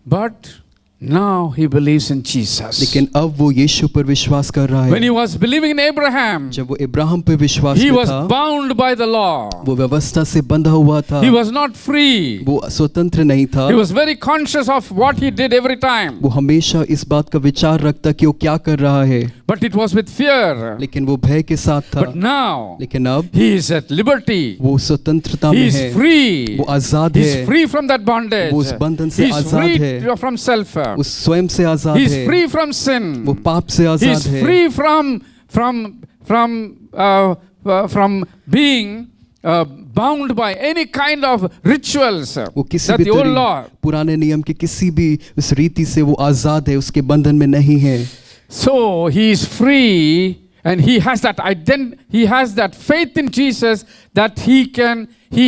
But now he believes in Jesus. लेकिन अब वो यीशु पर विश्वास कर रहा When है। he was believing in Abraham, जब वो इब्राहिम पर विश्वास he में was था, bound by the law. वो व्यवस्था से बंधा हुआ था, He was not free. वो स्वतंत्र नहीं था। He was very conscious of what he did every time. वो हमेशा इस बात का विचार रखता कि वो क्या कर रहा है, But it was with fear. लेकिन वो भय के साथ था। But now लेकिन अब he is at liberty. वो स्वतंत्रता He में is है, free. वो आजाद He is है, free from that bondage. वो उस बंधन से He is आजाद free है, from self. उस स्वयं से आजाद He is है, free from sin. वो पाप से He आजाद is है, free from being bound by any kind of rituals. वो किसी That भी the old law. पुराने नियम के किसी भी उस रीति से वो आजाद है, उसके बंधन में नहीं है। So he is free, and he has that he has that faith in Jesus that he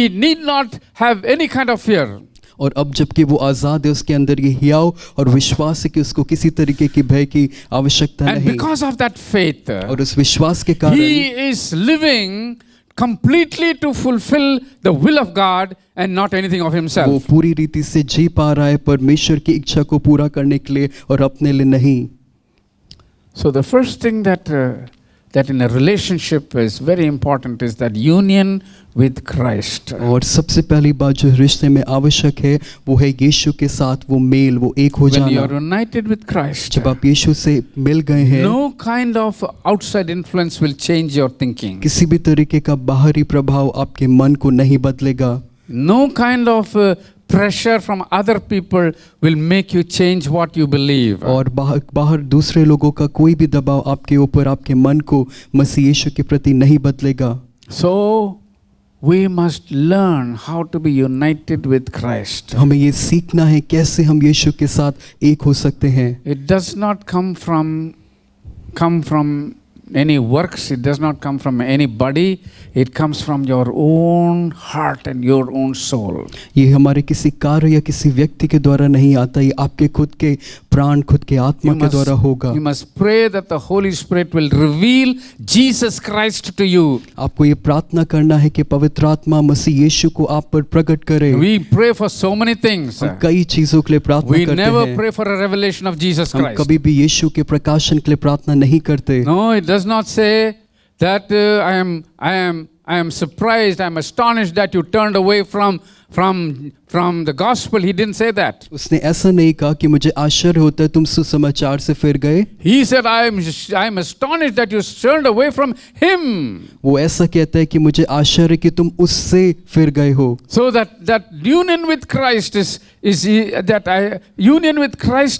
need not have any kind of fear. और अब जबकि वो आजाद है, उसके अंदर ये हियाव और विश्वास है कि उसको किसी तरीके की भय की आवश्यकता And नहीं। because of that faith, और उस विश्वास के he कारण is living completely to fulfill the will of God and not anything of वो himself. पूरी रीति से जी पा रहा है परमेश्वर की इच्छा को पूरा करने के लिए और अपने लिए नहीं। So the first thing that in a relationship is very important is that union with Christ. और सबसे पहली बात जो रिश्ते में आवश्यक है वो है यीशु के साथ वो मेल, वो एक हो When you जाना। are united with Christ, जब आप यीशु से मिल गए हैं, no kind of outside influence will change your thinking. किसी भी तरीके का बाहरी प्रभाव आपके मन को नहीं बदलेगा। No kind of pressure from other people will make you change what you believe. और बाहर दूसरे लोगों का कोई भी दबाव आपके ऊपर आपके मन को मसीह यीशु के प्रति नहीं बदलेगा। So we must learn how to be united with Christ. हमें ये सीखना है कैसे हम यीशु के साथ एक हो सकते हैं। It does not come from any works, it does not come from anybody, it comes from your own heart and your own soul. ये हमारे किसी कार्य या किसी व्यक्ति के द्वारा नहीं आता, ये आपके खुद के प्राण, खुद के आत्मा के द्वारा होगा। You must pray that the Holy Spirit will reveal Jesus Christ to you. आपको ये प्रार्थना करना है कि पवित्र आत्मा मसीह यीशु को आप पर प्रकट करे। We pray for so many things. हम कई चीजों के लिए प्रार्थना We करते never हैं। pray for a revelation of Jesus हम Christ. कभी भी यीशु के प्रकाशन के लिए प्रार्थना नहीं करते। No, it does not say that I am surprised, I am astonished that you turned away from the gospel. He didn't say that. उसने ऐसा नहीं कहा कि मुझे आश्चर्य होता है तुम सुसमाचार से फिर गए। He said, I am astonished that you turned away from him. वो ऐसा कहता है कि मुझे आश्चर्य कि तुम उससे फिर गए हो। So that union with Christ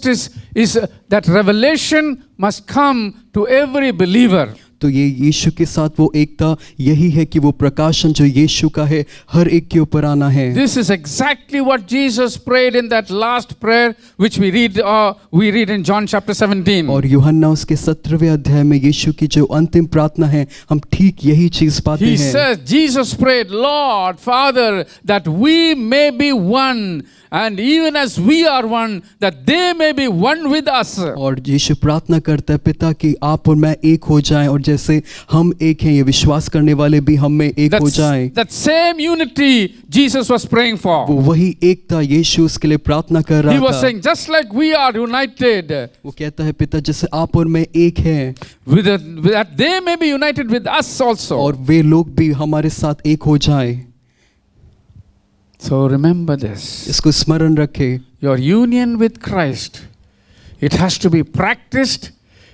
is that revelation must come to every believer. तो ये यीशु के साथ वो एकता यही है कि वो प्रकाशन जो यीशु का है हर एक के ऊपर आना है। This is exactly what Jesus prayed in that last prayer which we read in John chapter 17. और यूहन्ना उसके 17वें अध्याय में यीशु की जो अंतिम प्रार्थना है हम ठीक यही चीज पाते He हैं। says, Jesus prayed, Lord, Father, that we may be one, and even as we are one, that they may be one with us. और यीशु प्रार्थना करता है पिता कि आप और मैं एक हो जाएं और जैसे हम एक हैं, ये विश्वास करने वाले भी हम में एक हो जाएं। That same unity Jesus was praying वो for. वही एकता यीशु उसके लिए प्रार्थना कर He रहा was था। saying, just like we are united, वो कहता है पिता जैसे आप और मैं एक हैं, that they may be united with us also. और वे लोग भी हमारे साथ एक हो जाएं। So remember this. इसको स्मरण रखें, Your union with Christ, it has to be practiced,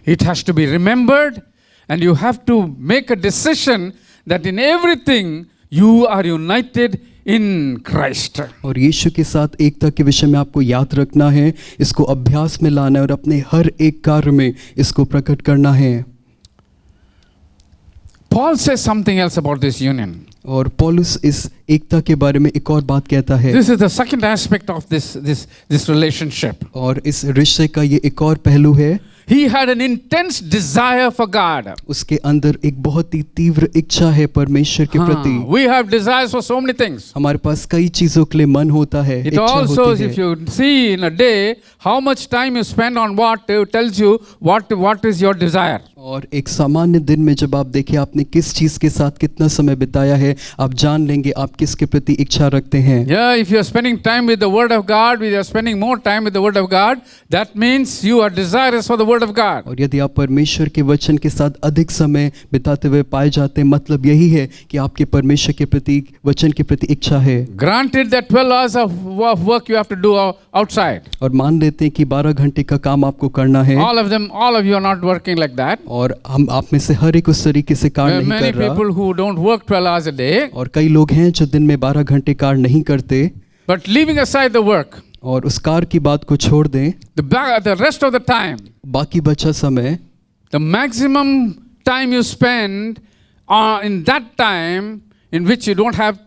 it has to be remembered, and you have to make a decision that in everything you are united in Christ. और यीशु के साथ एकता के विषय में आपको याद रखना है, इसको अभ्यास में लाना है और अपने हर एक कार्य में इसको प्रकट करना है। Paul says something else about this union. और पौलुस इस एकता के बारे में एक और बात कहता है, This is the second aspect of this relationship. और इस रिश्ते का ये एक और पहलू है। He had an intense desire for God. उसके अंदर एक बहुत ही तीव्र इच्छा है परमेश्वर के प्रति। We have desires for so many things. हमारे पास कई चीजों के लिए मन होता है, It इच्छा also, होती if है। you see in a day how much time you spend on what, it tells you what is your desire. और एक सामान्य दिन में जब आप देखें आपने किस चीज के साथ कितना समय बिताया है, आप जान लेंगे आप किसके प्रति इच्छा रखते हैं। Yeah, if you are spending time with the Word of God, if you are spending more time with the Word of God, that means you are desirous for the Word of God. और यदि आप परमेश्वर के वचन के साथ अधिक समय बिताते हुए पाए जाते हैं, मतलब यही है कि आपके परमेश्वर के प्रति वचन के प्रति इच्छा है। Granted that 12 hours of work you have to do outside. और मान लेते हैं कि 12 घंटे का काम आपको करना है। All of you are not working like that. और हम आप में से हर एक उस तरीके से कार्य There are नहीं many कर रहा। people who don't work 12 hours a day, और कई लोग हैं जो दिन में 12 घंटे कार्य नहीं करते। but leaving aside the work, और उस कार्य की बात को छोड़ दें, the rest of the time, बाकी बचा समय, the maximum time you spend in that time in which you don't have,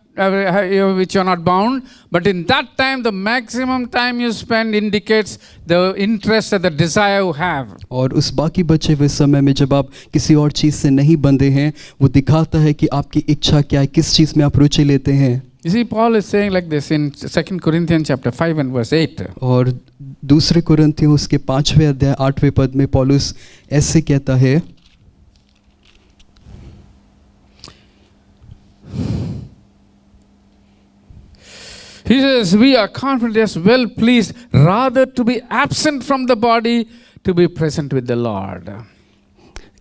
which you are not bound, but in that time the maximum time you spend indicates the interest and the desire you have. और उस बाकी बचे हुए समय में जब आप किसी और चीज़ से नहीं बंधे हैं, वो दिखाता है कि आपकी इच्छा क्या है, किस चीज़ में आप रुचि लेते हैं। You see, Paul is saying like this in 2 Corinthians chapter 5 and verse 8. और दूसरे कुरिन्थियों उसके 5वें अध्याय 8वें पद में पौलुस ऐसे कहता है, He says, we are confident, yes, well pleased, rather to be absent from the body, to be present with the Lord.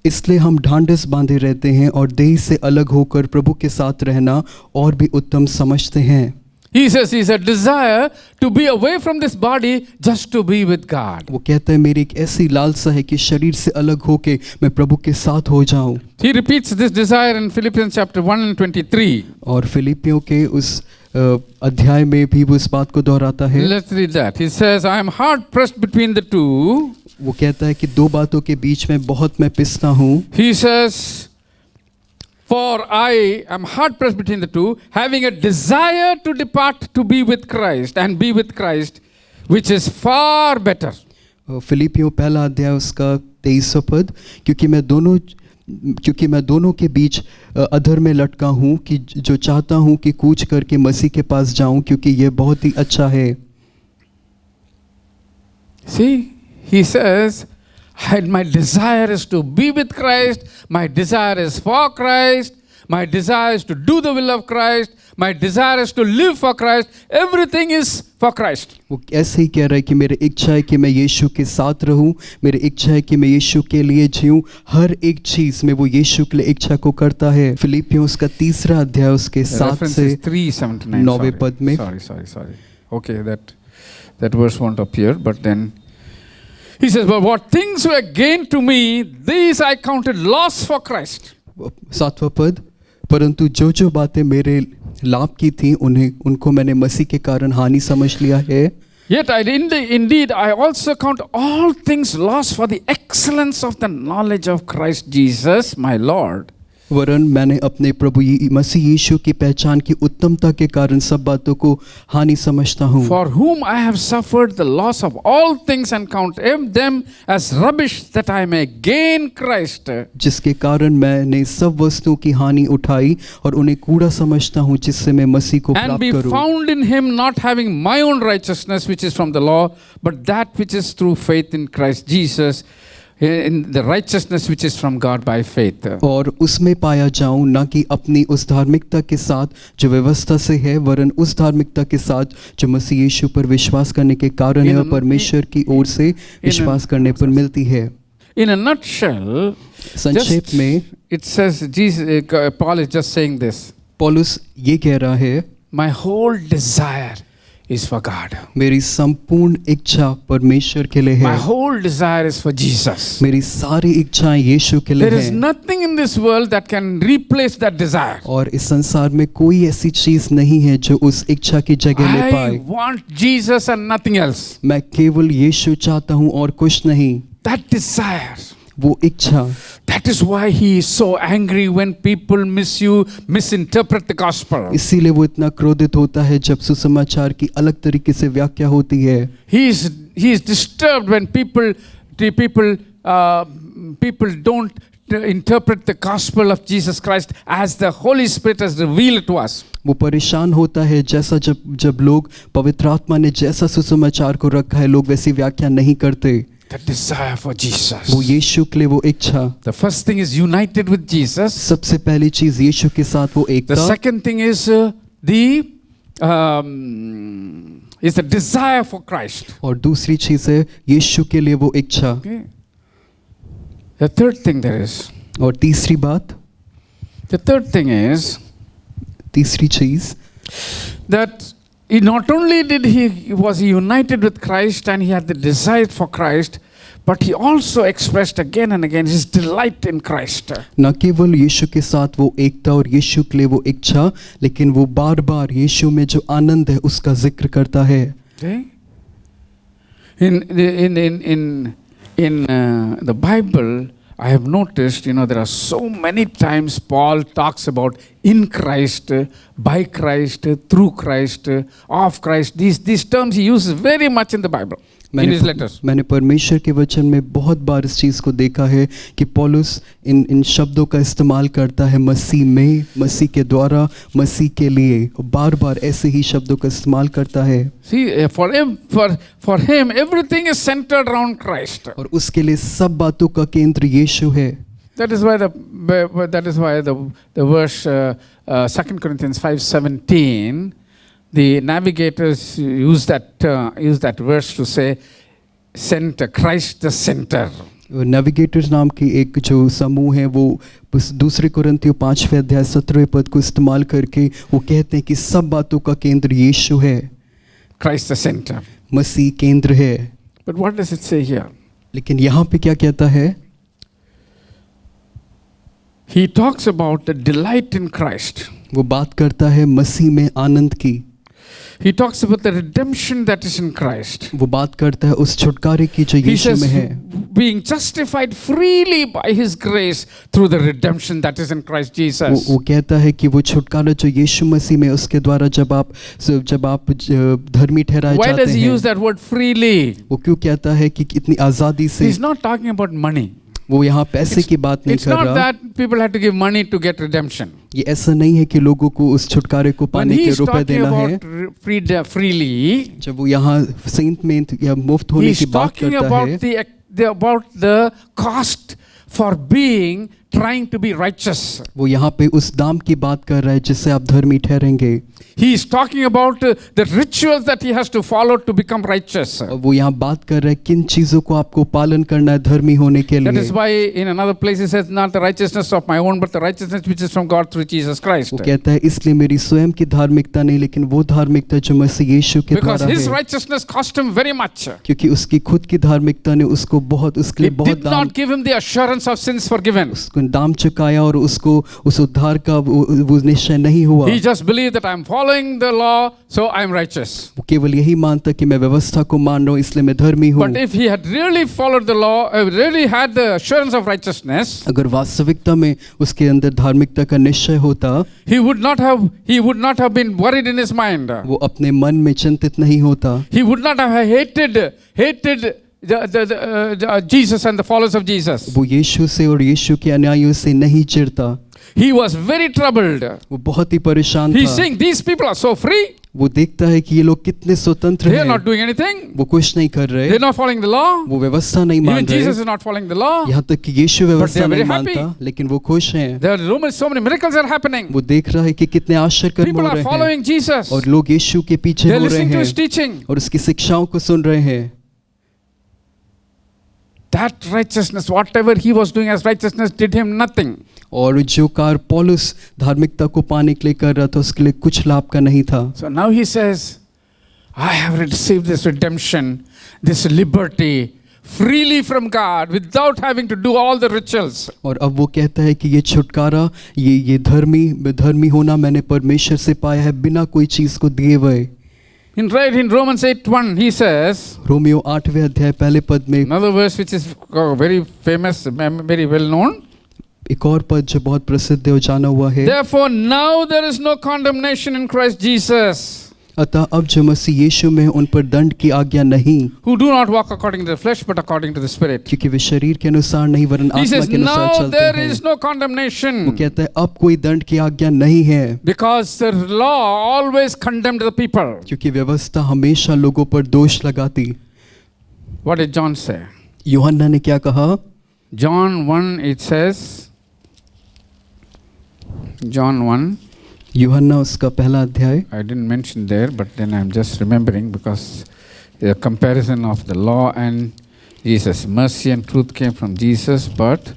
इसलिए हम ढांढस बांधे रहते हैं और देह से अलग होकर प्रभु के साथ रहना और भी उत्तम समझते हैं। He says he's a desire to be away from this body just to be with God. वो कहता है मेरी एक ऐसी लालसा है कि शरीर से अलग होके मैं प्रभु के साथ हो जाऊं। He repeats this desire in Philippians chapter 1 and 23. और फिलिपियों के उस अध्याय में भी वो इस बात को दोहराता है। Let's read that. He says, I am hard pressed between the two. वो कहता है कि दो बातों के बीच में बहुत मैं पिसता हूँ। He says, for I am hard pressed between the two, having a desire to depart to be with Christ and be with Christ, which is far better. फिलिपियों पहला अध्याय उसका 23वां पद, क्योंकि मैं दोनों के बीच अधर में लटका हूँ कि जो चाहता हूँ कि कूच करके मसीह के पास जाऊँ, क्योंकि ये बहुत ही अच्छा है। See, he says, my desire is to be with Christ, my desire is for Christ, my desire is to do the will of Christ, my desire is to live for Christ, everything is for Christ. वो ऐसे ही कह रहा है कि मेरी इच्छा है कि मैं यीशु के साथ रहूं, मेरी इच्छा है कि मैं यीशु के लिए जीऊं, हर एक चीज में वो यीशु के लिए इच्छा को करता है। फिलिपियों उसका 3रा अध्याय उसके 7 से 9वें पद में। Sorry. Okay, that verse won't appear, but then he says, but what things were gained to me, these I counted loss for Christ. 7वां पद, परंतु जो बातें मेरे लाभ की थी उनको मैंने मसीह के कारण हानि समझ लिया है। Yet indeed I also count all things lost for the excellence of the knowledge of Christ Jesus my Lord. वरन मैंने अपने प्रभु मसीह यीशु की पहचान की उत्तमता के कारण सब बातों को हानि समझता हूँ। For whom I have suffered the loss of all things and count them as rubbish that I may gain Christ. जिसके कारण मैंने सब वस्तुओं की हानि उठाई और उन्हें कूड़ा समझता हूँ जिससे मैं मसीह को And प्राप्त be करूँ। found in him, not having my own righteousness which is from the law, but that which is through faith in Christ Jesus, in the righteousness which is from God by faith. और उसमें पाया जाऊं, ना कि अपनी उस धार्मिकता के साथ जो व्यवस्था से है, वरन उस धार्मिकता के साथ जो मसीह यीशु पर विश्वास करने के कारण है और परमेश्वर की ओर से विश्वास करने पर मिलती है। In a nutshell, संक्षेप में it says, Paul is just saying this. पौलुस ये कह रहा है, My whole desire is for God. मेरी संपूर्ण इच्छा परमेश्वर के लिए My है, whole desire is for Jesus. मेरी सारी इच्छाएं यीशु के लिए There is है। nothing in this world that can replace that desire. और इस संसार में कोई ऐसी चीज नहीं है जो उस इच्छा की जगह ले I पाए। want Jesus and nothing else. मैं केवल यीशु चाहता हूँ और कुछ नहीं। That desire. वो इच्छा, That is why he is so angry when people misinterpret the gospel. इसीलिए वो इतना क्रोधित होता है जब सुसमाचार की अलग तरीके से व्याख्या होती है। He is disturbed when people don't interpret the gospel of Jesus Christ as the Holy Spirit has revealed to us. वो परेशान होता है जैसा जब लोग पवित्र आत्मा ने जैसा सुसमाचार को रखा है, लोग वैसी व्याख्या नहीं करते। The desire for Jesus. वो यीशु के लिए वो इच्छा। The first thing is united with Jesus. सबसे पहली चीज यीशु के साथ वो The Ekta. second thing is the desire for Christ. और दूसरी चीज है यीशु के लिए वो इच्छा। Okay. The third thing there is. और तीसरी बात, The third thing is तीसरी चीज, that he not only was he united with Christ and he had the desire for Christ, but he also expressed again and again his delight in Christ. न केवल यीशु के साथ वो एकता और यीशु के लिए वो इच्छा, लेकिन वो बार बार यीशु में जो आनंद है उसका जिक्र करता है। Okay? In the Bible, I have noticed, there are so many times Paul talks about in Christ, by Christ, through Christ, of Christ. These terms he uses very much in the Bible, in his letters. मैंने परमेश्वर के वचन में बहुत बार इस चीज़ को देखा है कि पौलुस इन शब्दों का इस्तेमाल करता है, मसीह में, मसीह के द्वारा, मसीह के लिए, बार बार ऐसे ही शब्दों का इस्तेमाल करता है। See, for him, everything is centered around Christ. और उसके लिए सब बातों का केंद्र यीशु है। That is why the verse 2 Corinthians 5:17, the navigators use that verse to say, center, Christ the center. Navigators नाम की एक जो समूह है वो दूसरे कुरिन्थियों 5वें अध्याय 17वें पद को इस्तेमाल करके वो कहते हैं कि सब बातों का केंद्र यीशु है, Christ the center. मसीह केंद्र है। But what does it say here? लेकिन यहाँ पे क्या कहता है? He talks about the delight in Christ. वो बात करता है मसीह में आनंद की। He talks about the redemption that is in Christ. वो बात करता है उस छुटकारे की जो He यीशु says, में है। being justified freely by His grace through the redemption that is in Christ Jesus. वो कहता है कि वो छुटकारा जो यीशु मसीह में, उसके द्वारा जब आप धर्मी ठहराए Why जाते does he use हैं। that word freely? वो क्यों कहता है कि कितनी आज़ादी से? He's not talking about money. वो यहाँ पैसे की बात नहीं It's कर not रहा। that people have to give money to get redemption. ये ऐसा नहीं है कि लोगों को उस छुटकारे को When पाने के he's रुपए talking देना है। about freely, जब वो यहाँ सेंट में या मुफ्त होने he's की बात talking करता है, about the cost for trying to be righteous. वो यहाँ पे उस दाम की बात कर रहा है जिससे आप धर्मी ठहरेंगे। He is talking about the rituals that he has to follow to become righteous. और वो यहाँ बात कर रहा है किन चीजों को आपको पालन करना है धर्मी होने के That लिए। is why in another place he says, not the righteousness of my own, but the righteousness which is from God through Jesus Christ. वो कहता है इसलिए मेरी स्वयं की धार्मिकता नहीं, लेकिन वो धार्मिकता जो मसीह यीशु के Because द्वारा his है, righteousness cost him very much. क्योंकि उसकी खुद की धार्मिकता ने उसको उसके लिए It बहुत did दाम, not give him the assurance of sins forgiven. उसको दाम चुकाया और उसको उस उद्धार का वो निश्चय नहीं हुआ। He just believed that I'm following the law, so I'm righteous. वो केवल यही मानता कि मैं व्यवस्था को मान रहा हूँ इसलिए मैं धर्मी हूँ। But if he had really followed the law, really had the assurance of righteousness, अगर वास्तविकता में उसके अंदर धार्मिकता का निश्चय होता, he would not have been worried in his mind. वो अपने मन में चिंतित नहीं होता, He would not have hated Jesus and the followers of Jesus. वो यीशु से और यीशु के अनुयायियों से नहीं चिढ़ता। He was very troubled. वो बहुत ही परेशान He's था। saying these people are so free. वो देखता है कि ये लोग कितने स्वतंत्र They are not हैं, doing anything. वो कुछ नहीं कर रहे, They're not following the law. वो व्यवस्था नहीं Even मान Jesus रहे, is not following the law. यहाँ तक कि यीशु व्यवस्था they are नहीं very happy. मानता, लेकिन वो खुश हैं। There are so many miracles are happening. वो देख रहा है कि कितने आश्चर्य कर्म People हो are रहे हैं following Jesus. और लोग यीशु के पीछे They are हो रहे listening to his हैं teaching. और उसकी शिक्षाओं को सुन रहे हैं। That righteousness, whatever he was doing as righteousness, did him nothing. और जो कार्य पौलुस धार्मिकता को पाने के लिए कर रहा था उसके लिए कुछ लाभ का नहीं था। So now he says, I have received this redemption, this liberty freely from God without having to do all the rituals. और अब वो कहता है कि ये छुटकारा, ये धर्मी होना मैंने परमेश्वर से पाया है बिना कोई चीज को दिए हुए। In Romans 8:1 he says, Romeo 8वें अध्याय पहले पद में another verse which is very famous, very well known. एक और पद जो बहुत प्रसिद्ध है और जाना हुआ है, Therefore now there is no condemnation in Christ Jesus, अतः अब जो मसीह यीशु में उन पर दंड की आज्ञा नहीं, who do not walk according to the flesh but according to the Spirit. क्योंकि वे शरीर के अनुसार नहीं वरन He आत्मा says के अनुसार now चलते there हैं। is no वो condemnation कहता है अब कोई दंड की आज्ञा नहीं है, because the law always condemned the people. क्योंकि व्यवस्था हमेशा लोगों पर दोष लगाती। What did John say? यूहन्ना ने क्या कहा? John 1 it says, John 1, यूहन्ना उसका पहला अध्याय, I didn't mention there, but then I'm just remembering because the comparison of the law and Jesus. Mercy and truth came from Jesus, but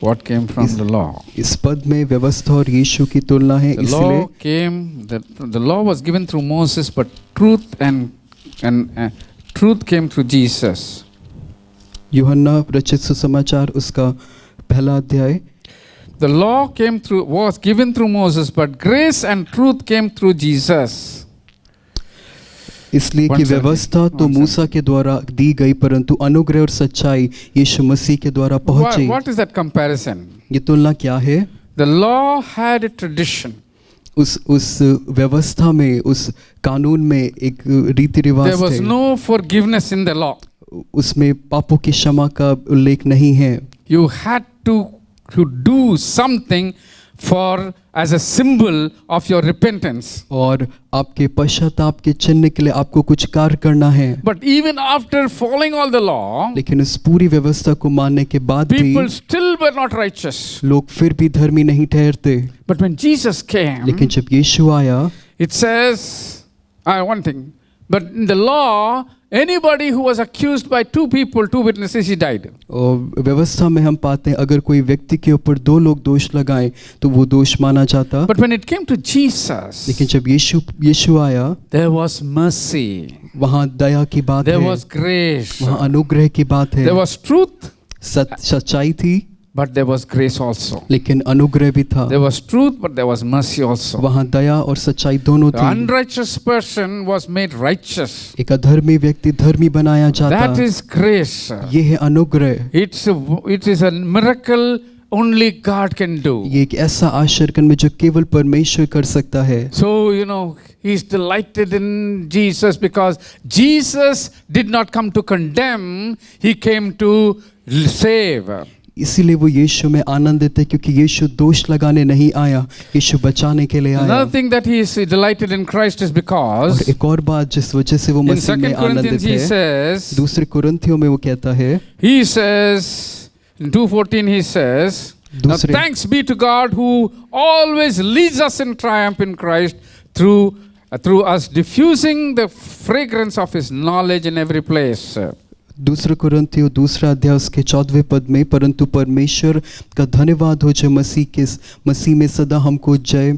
what came from the law? इस पद में व्यवस्था और यीशु की तुलना है, The इसलिए law came, the law was given through Moses, but truth and truth came through Jesus. यूहन्ना रचित सुसमाचार उसका पहला अध्याय, The law was given through Moses, but grace and truth came through Jesus. इसलिए कि व्यवस्था तो मूसा के द्वारा दी गई परंतु अनुग्रह और सच्चाई यीशु मसीह के द्वारा पहुंची। What is that comparison? ये तुलना क्या है? The law had a tradition. उस व्यवस्था में, उस कानून में एक रीति There रिवाज was थे, no forgiveness in the law. उसमें पापों की क्षमा का उल्लेख नहीं है। You had to do something for as a symbol of your repentance. और आपके पश्चाताप के चिन्ह के लिए आपको कुछ कार्य करना है। But even after following all the law, लेकिन इस पूरी व्यवस्था को मानने के बाद भी people still were not righteous. लोग फिर भी धर्मी नहीं ठहरते। But when Jesus came, लेकिन जब यीशु आया, it says, one thing, but in the law, anybody who was accused by two witnesses, he died. और व्यवस्था में हम पाते हैं अगर कोई व्यक्ति के ऊपर दो लोग दोष लगाएं तो वो दोष माना जाता। But when it came to Jesus, लेकिन जब यीशु आया, there was mercy, वहाँ दया की बात there है, was grace, वहाँ अनुग्रह की बात है, there was truth, सच्चाई थी, but there was grace also. लेकिन अनुग्रह भी था। There was truth, but there was mercy also. वहाँ दया और सच्चाई दोनों The थी। unrighteous person was made righteous. एक अधर्मी व्यक्ति धर्मी बनाया जाता। That is grace. ये है अनुग्रह। It is a miracle only God can do. ये एक ऐसा आश्चर्य कर्म है जो केवल परमेश्वर कर सकता है। So, he's delighted in Jesus because Jesus did not come to condemn, he came to save. इसीलिए वो यीशु में आनंदित है क्योंकि यीशु दोष लगाने नहीं आया, यीशु बचाने के लिए आया। Another thing that he is delighted in Christ is because और एक और बात जिस वजह से वो in मसीह 2 में Corinthians आनंदित he है, says, दूसरे कुरिन्थियों में वो कहता है, he says, in 2:14 he says, now दूसरे- thanks be to God who always leads us in triumph in Christ through us diffusing the fragrance of his knowledge in every place. दूसरे कुरिन्थियों दूसरा अध्याय उसके 14वें पद में, परंतु परमेश्वर का धन्यवाद हो जो मसीह में सदा हमको जय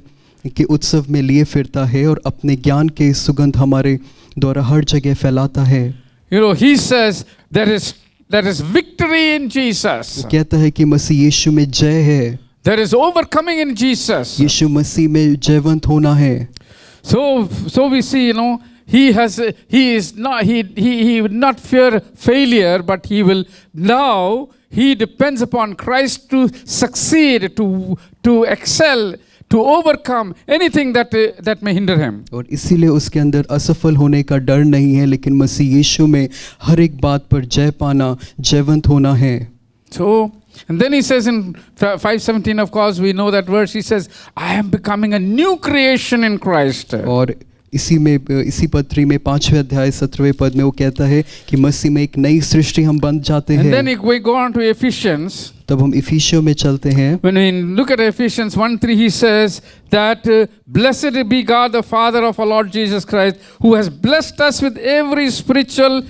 के उत्सव में लिए फिरता है और अपने ज्ञान के सुगंध हमारे द्वारा हर जगह फैलाता है। He says there is victory in Jesus. वो कहता है कि मसीह यीशु में जय है, There is overcoming in Jesus. यीशु मसीह में जयवंत होना है। So we see, he would not fear failure, but he depends upon Christ to succeed, to excel, to overcome anything that may hinder him. और इसीलिए उसके अंदर असफल होने का डर नहीं है, लेकिन मसीह यीशु में हर एक बात पर जय पाना, जयवंत होना है। So, and then he says in 5:17, of course, we know that verse. He says, I am becoming a new creation in Christ. और इसी पत्री में 5वें अध्याय 17वें पद में वो कहता है कि मसीह में एक नई सृष्टि हम बन जाते And then हैं। if we go on to Ephesians, तब हम इफिसियों में चलते हैं। when we look at Ephesians 1:3, he says that blessed be God, the Father of our Lord Jesus Christ, who has blessed us with every spiritual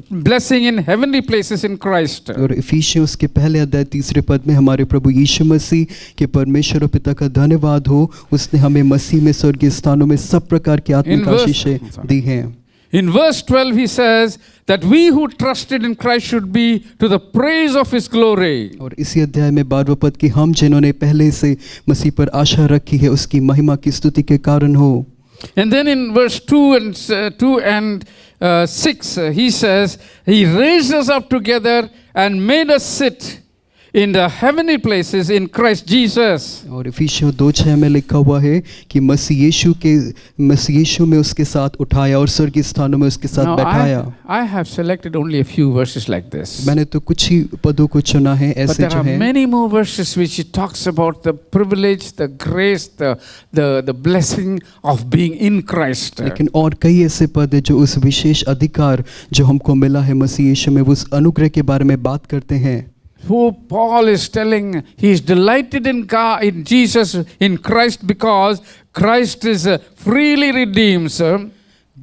blessing in heavenly places in Christ. और इफिसियों के पहले अध्याय 3 पद में हमारे प्रभु यीशु मसीह के परमेश्वर और पिता का धन्यवाद हो, उसने हमें मसीह में स्वर्गीय स्थानों में सब प्रकार की आत्मिक आशीषें दी हैं। In verse 12 he says that we who trusted in Christ should be to the praise of his glory. और इसी अध्याय में 12वें पद कि हम जिन्होंने पहले से मसीह पर आशा रखी है उसकी महिमा की स्तुति के कारण हो। And then in verse 2 and 6 he says he raised us up together and made us sit in the heavenly places in Christ Jesus. और इफिसियों 2:6 में लिखा हुआ है कि मसीह यीशु में उसके साथ उठाया और स्वर्गीय स्थानों में उसके साथ Now, बैठाया। I have selected only a few verses like this. मैंने तो कुछ ही पदों को चुना है But ऐसे there जो are है। many more verses which it talks about the privilege, the grace, the blessing of being in Christ. लेकिन और कई ऐसे पद है जो उस विशेष अधिकार जो हमको मिला है मसीह यीशु में, वो उस अनुग्रह के बारे में बात करते हैं। Who Paul is telling he is delighted in God, in Jesus, in Christ, because Christ is freely redeems.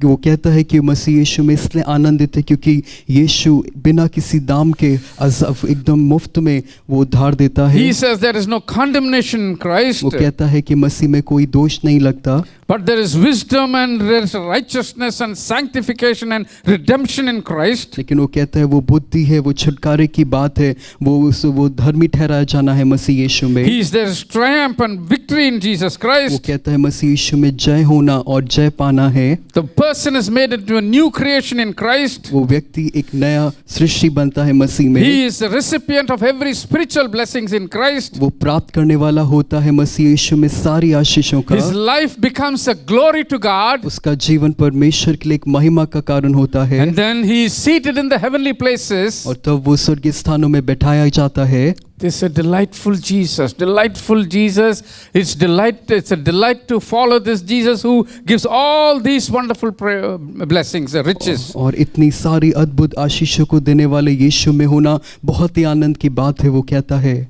वो कहता है कि मसीह यीशु में इसलिए आनंदित है क्योंकि यीशु बिना किसी दाम के एकदम मुफ्त में वो उद्धार देता है। He says there is no condemnation in Christ. वो कहता है कि मसीह में कोई दोष नहीं लगता, But there is wisdom and there is righteousness and sanctification and redemption in Christ. लेकिन वो कहता है वो बुद्धि है, वो छुटकारे की बात है, वो धर्मी ठहराया जाना है मसीह यीशु में। There is triumph and victory in Jesus वो Christ. कहता है मसीह यीशु में जय होना और जय पाना है। The person is made into a new creation in Christ. वो व्यक्ति एक नया सृष्टि बनता है मसीह में। He is the recipient of every spiritual blessings in Christ. वो प्राप्त करने वाला होता है मसीह यीशु में सारी आशीषों का। His life becomes a glory to God. उसका जीवन परमेश्वर के लिए एक महिमा का कारण होता है। And then he is seated in the heavenly places. और तब वो स्वर्गीय स्थानों में बैठाया जाता है। This is a delightful Jesus, delightful Jesus. It's a delight to follow this Jesus who gives all these wonderful blessings, riches. और इतनी सारी अद्भुत आशीषों को देने वाले यीशु में होना बहुत ही आनंद की बात है, वो कहता है।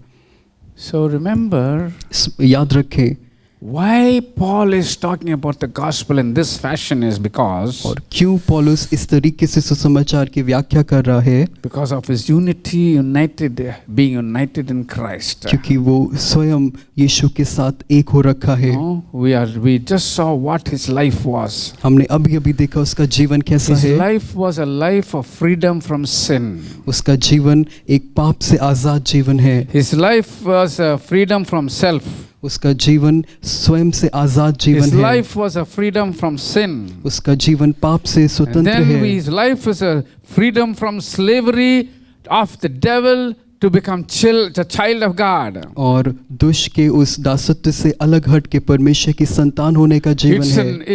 So remember, याद रखें why Paul is talking about the gospel in this fashion is because और क्यों पौलुस इस तरीके से सुसमाचार की व्याख्या कर रहा है, because of his being united in Christ. क्योंकि वो स्वयं यीशु के साथ एक हो रखा है। We just saw what his life was. हमने अभी देखा उसका जीवन कैसा His है। life was a life of freedom from sin. उसका जीवन एक पाप से आजाद जीवन है। His life was a freedom from self. उसका जीवन स्वयं से आजाद जीवन His है। life was a freedom from sin. उसका जीवन पाप से And स्वतंत्र then है। his life was a freedom from slavery of the devil to become a child of God. और दुष्ट के उस दासत्व से अलग हट के परमेश्वर की संतान होने का जीवन है।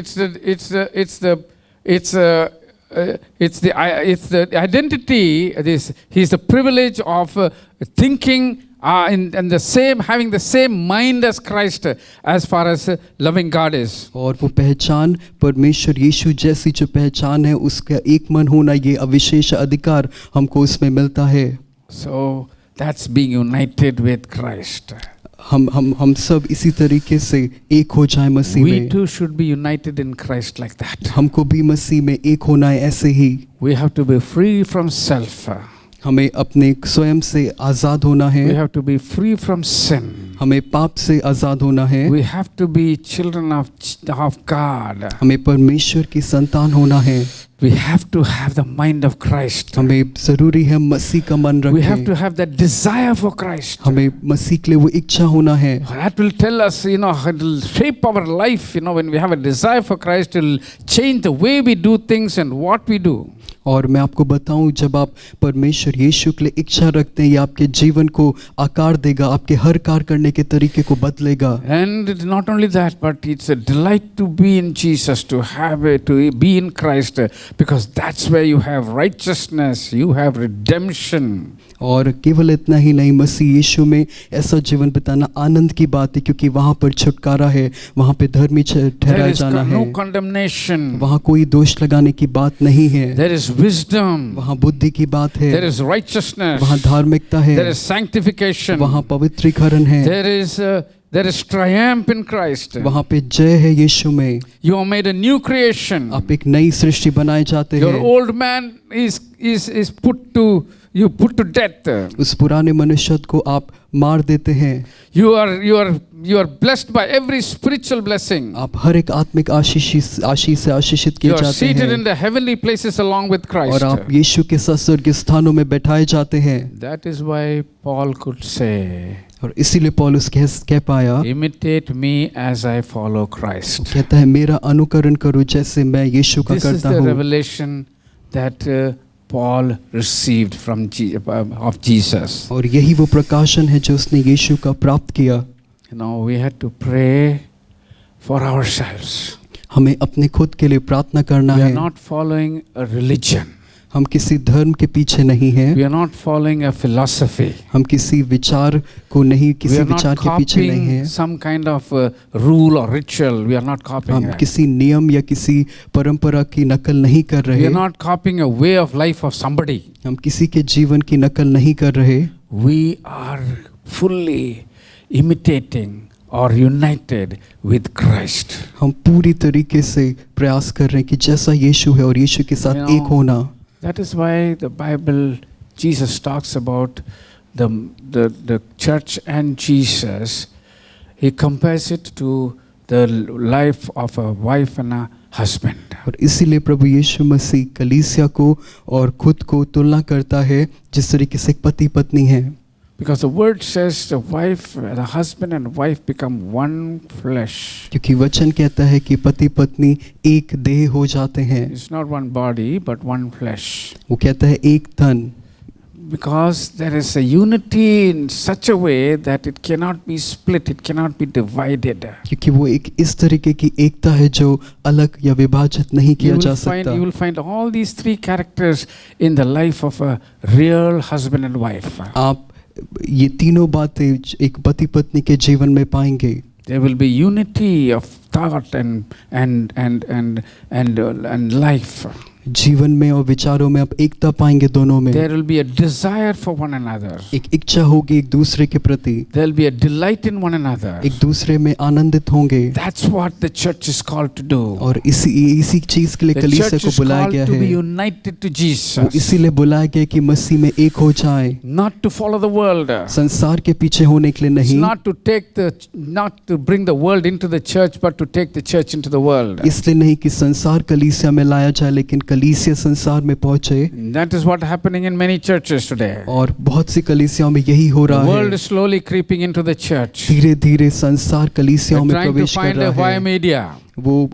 It's the identity. He's the privilege of thinking and having the same mind as Christ as far as loving God is. और वो पहचान परमेश्वर यीशु जैसी जो पहचान है उसका एक मन होना, ये अविशेष अधिकार हमको उसमें मिलता है। So that's being united with Christ. हम सब इसी तरीके से एक हो जाए मसीह We में। too should be united in Christ like that. हमको भी मसीह में एक होना है ऐसे ही। We have to be free from self. हमें अपने स्वयं से आजाद होना We है। have to be free from sin. हमें पाप से आजाद होना है। We have to be children of God. हमें परमेश्वर की संतान होना है। We have to have the mind of Christ. हमें जरूरी है मसीह का मन We have to रखें। have that desire for Christ. हमें मसीह के लिए वो इच्छा होना है। That will tell us, it will shape our life. When we have a desire for Christ, it will change the way we do things and what we do. और मैं आपको बताऊं, जब आप परमेश्वर यीशु के लिए इच्छा रखते हैं, ये आपके जीवन को आकार देगा, आपके हर कार्य करने के तरीके को बदलेगा। And it's not only that, but it's a delight to be in Jesus, to be in Christ, because that's where you have righteousness, you have redemption. और केवल इतना ही नहीं, मसीह यीशु में ऐसा जीवन बिताना आनंद की बात है, क्योंकि वहाँ पर छुटकारा है, वहाँ पे धर्मी There ठहराया is जाना no है, condemnation. वहाँ कोई दोष लगाने की बात नहीं है, There is wisdom. वहाँ बुद्धि की बात है, There is righteousness. वहाँ धार्मिकता है, There is sanctification. वहाँ पवित्रीकरण है, There is triumph in Christ. वहाँ पे जय है यीशु में। You are made a new creation. आप एक नई सृष्टि बनाए जाते Your हैं। old man is put to death. उस पुराने मनुष्य को आप मार देते हैं। You are blessed by every spiritual blessing. आप हर एक आत्मिक आशीष से आशीषित किए You are जाते seated in हैं, the heavenly places along with Christ. और आप यीशु के साथ स्वर्गीय स्थानों में बैठाए जाते हैं। That is why Paul could say, और इसीलिए पौलुस कह पाया, imitate me as I follow Christ. कहता है मेरा अनुकरण करो जैसे मैं यीशु का This is करता the हूँ। revelation that Paul received of Jesus. और यही वो प्रकाशन है जो उसने यीशु का प्राप्त किया। You know, we had to pray for ourselves. हमें अपने खुद के लिए प्रार्थना करना We are है। not following a religion. हम किसी धर्म के पीछे नहीं हैं, We are not following a philosophy. हम किसी विचार को नहीं, We किसी are not विचार के पीछे नहीं copying हैं, some kind of rule or ritual. We are not copying हम that. किसी नियम या किसी परंपरा की नकल नहीं कर We रहे, are not copying a way of life of somebody. हम किसी के जीवन की नकल नहीं कर रहे। We are fully imitating or united with Christ. हम पूरी तरीके से प्रयास कर रहे हैं कि जैसा यीशु है और यीशु के साथ You know, एक होना। That is why the Bible, Jesus talks about the church and Jesus. He compares it to the life of a wife and a husband. और इसीलिए प्रभु यीशु मसीह कलीसिया को और खुद को तुलना करता है जिस तरीके से एक पति पत्नी है। Because the word says the husband and wife become one flesh. क्योंकि वचन कहता है कि पति पत्नी एक देह हो जाते हैं। It's not one body, but one flesh. वो कहता है एक तन। Because there is a unity in such a way that it cannot be split, it cannot be divided. क्योंकि वो एक इस तरीके की एकता है जो अलग या विभाजित नहीं किया जा सकता। You will find all these three characters in the life of a real husband and wife. आप ये तीनों बातें एक पति पत्नी के जीवन में पाएंगे। There will be unity of thought and life. जीवन में और विचारों में आप एकता पाएंगे दोनों में। There will be a desire for one another. एक इच्छा होगी एक दूसरे के प्रति। There will be a delight in one another. एक दूसरे में आनंदित होंगे। That's what the church is called to do. और इसी चीज के लिए The कलीसिया church को is बुलाया called गया to be है। united to वो Jesus. इसीलिए बुलाया गया कि मसीह में एक हो जाए, Not to follow the world. संसार के पीछे होने के लिए It's नहीं, not to bring the world into the church, but to take the church into the world. इसलिए नहीं कि संसार कलीसिया में लाया जाए, लेकिन कलीसिया संसार में पहुंचे। That is what happening in many churches today. और बहुत सी कलीसियाओं में यही हो The रहा world है। is slowly creeping into the church. धीरे धीरे संसार कलीसियाओं They're में trying to प्रवेश कर find a रहा via है। media. वो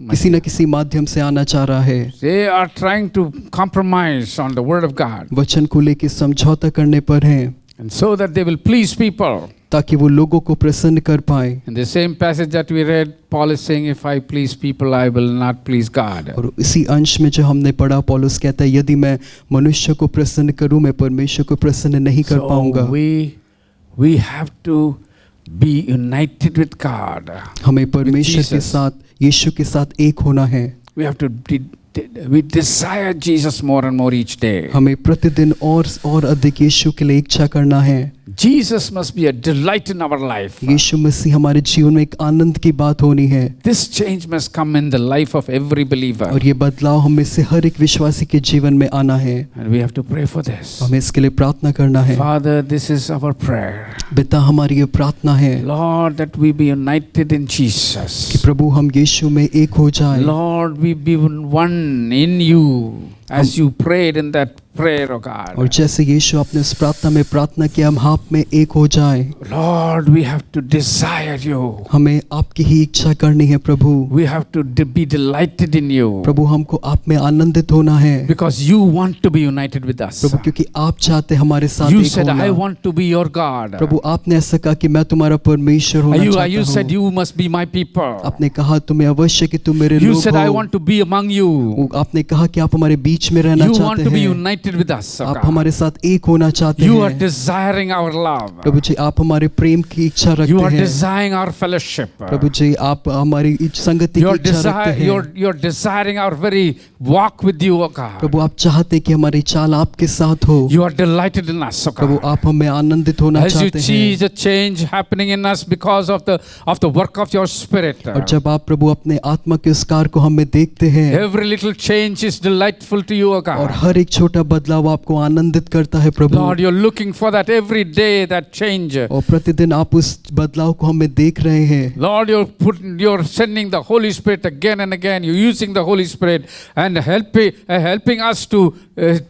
किसी न किसी माध्यम से आना चाह रहा है। They are trying to compromise on the word of God, वचन को लेकर समझौता करने पर हैं, and so that they will please people. ताकि वो लोगों को प्रसन्न कर पाए। In the same passage that we read, Paul is saying, if I please people, I will not please God. और इसी अंश में जो हमने पढ़ा, पौलुस कहता है यदि मैं मनुष्य को प्रसन्न करूं, मैं परमेश्वर को प्रसन्न नहीं कर पाऊंगा। We have to be united with God. हमें परमेश्वर के साथ, यीशु के साथ एक होना है। We have to we desire Jesus more and more each day. हमें प्रतिदिन और अधिक यीशु के लिए इच्छा करना है। Jesus must be a delight in our life. यीशु मसीह हमारे जीवन में एक आनंद की बात होनी है। This change must come in the life of every believer. और ये बदलाव हमें से हर एक विश्वासी के जीवन में आना है। And we have to pray for this. हमें इसके लिए प्रार्थना करना है। Father, this is our prayer. पिता, हमारी ये प्रार्थना है Lord, that we be united in Jesus. कि प्रभु हम यीशु में एक हो जाएं। Lord, we be one in you, as you prayed in that prayer, O God. और जैसे यीशु आपने उस प्रार्थना में प्रार्थना किया, हम आप में एक हो जाएं। Lord, we have to desire you. हमें आपकी ही इच्छा करनी है प्रभु। We have to be delighted in you. प्रभु हमको आप में आनंदित होना है, Because you want to be united with us. प्रभु क्योंकि आप चाहते हमारे साथ You एक said, I होना। want to be your God. प्रभु आपने ऐसा कहा कि मैं तुम्हारा परमेश्वर होना You चाहता said, हूँ। you must be my people. आपने कहा तुम्हें अवश्य कि तुम मेरे You लोग said, I हो। want to be among you. आपने कहा कि आप हमारे बीच में रहना You want चाहते to be हैं, united with us, O आप God. हमारे साथ एक होना चाहते You are हैं। desiring our love. प्रभु जी आप हमारे प्रेम की इच्छा You रखते are हैं। desiring our fellowship. प्रभु जी आप हमारी संगति की इच्छा रखते हैं। You're desiring our very walk with you, O God. प्रभु आप चाहते हैं कि हमारी चाल आपके साथ हो। You are delighted in us, O Prabhu God. आप हमें आनंदित होना As you चाहते see हैं। the change happening in us because of the work of your Spirit. और जब आप प्रभु अपने आत्मा के उस कार्य को हमें देखते हैं, Every little change is delightful to you, O और God. हर एक छोटा बदलाव आपको आनंदित करता है प्रभु। Lord, you're looking for that every day, that change. और प्रतिदिन आप उस बदलाव को हमें देख रहे हैं। Lord, you're sending the Holy Spirit again and again. You're using the Holy Spirit and helping us to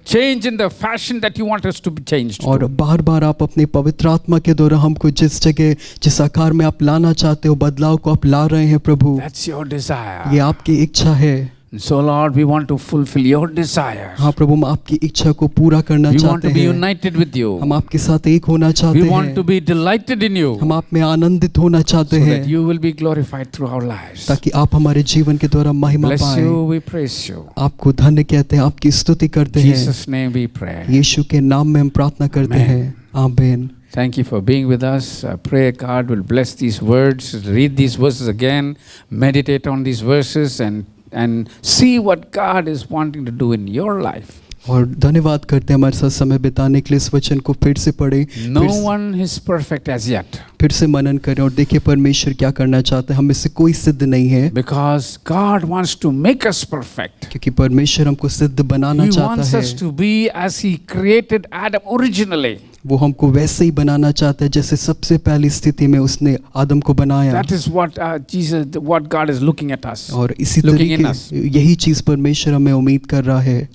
change in the fashion that you want us to be changed. और बार बार आप अपनी पवित्र आत्मा के द्वारा हमको जिस जगह जिस आकार में आप लाना चाहते हो बदलाव को आप ला रहे हैं प्रभु। That's your desire. ये आपकी इच्छा है। So Lord, we want to fulfill your desire. हाँ प्रभु हम आपकी इच्छा को पूरा करना We want चाहते to be हैं। united with you. हम आपके साथ एक होना चाहते We want to हैं। be delighted in you. हम आप में आनंदित होना चाहते So that हैं you will be glorified through our lives. ताकि आप हमारे जीवन के द्वारा महिमा Bless पाएं। you, we praise you. आपको धन्य कहते हैं, आपकी स्तुति करते In हैं। Jesus' name we pray. यीशु के नाम में हम प्रार्थना करते Amen. हैं, आमीन। Thank you for being with us. I pray God will bless these words. Read these verses again. Meditate on these verses and see what God is wanting to do in your life. और धन्यवाद करते हैं हमारे साथ समय बिताने के लिए। इस वचन को फिर से पढ़ें, No one is perfect as yet. फिर से मनन करें और देखिए परमेश्वर क्या करना चाहते हैं। हम में से कोई सिद्ध नहीं है, Because God wants to make us perfect. क्योंकि परमेश्वर हमको सिद्ध बनाना He चाहता wants us है। to be as He created Adam originally. वो हमको वैसे ही बनाना चाहता है जैसे सबसे पहली स्थिति में उसने आदम को बनाया। That is what God is looking at us. और इसी Looking in us. तरीके यही चीज परमेश्वर हमें उम्मीद कर रहा है।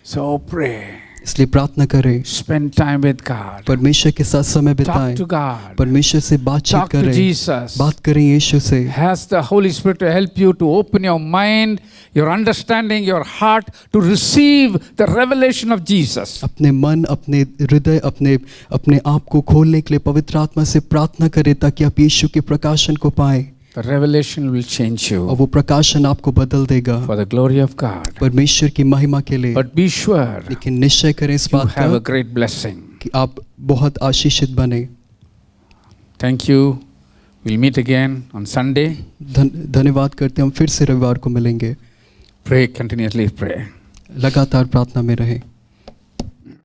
So pray. इसलिए प्रार्थना करें, Spend time with God. परमेश्वर के साथ समय Talk बिताएं, to God. परमेश्वर से बातचीत Talk to करें, Jesus. बात करें यीशु से। Has the Holy Spirit to help you to open your mind, your understanding, your heart to receive the revelation of Jesus. अपने मन, अपने हृदय, अपने आप को खोलने के लिए पवित्र आत्मा से प्रार्थना करें ताकि आप यीशु के प्रकाशन को पाएं। The revelation will change और you वो प्रकाशन आपको बदल देगा for the glory of God. परमेश्वर की महिमा के लिए। But be sure लेकिन निश्चय करें इस you बात have a का great blessing. कि आप बहुत आशीषित बने। Thank you. We'll meet again on Sunday. धन्यवाद करते हैं, हम फिर से रविवार को मिलेंगे। Pray continuously. Pray. लगातार प्रार्थना में रहें।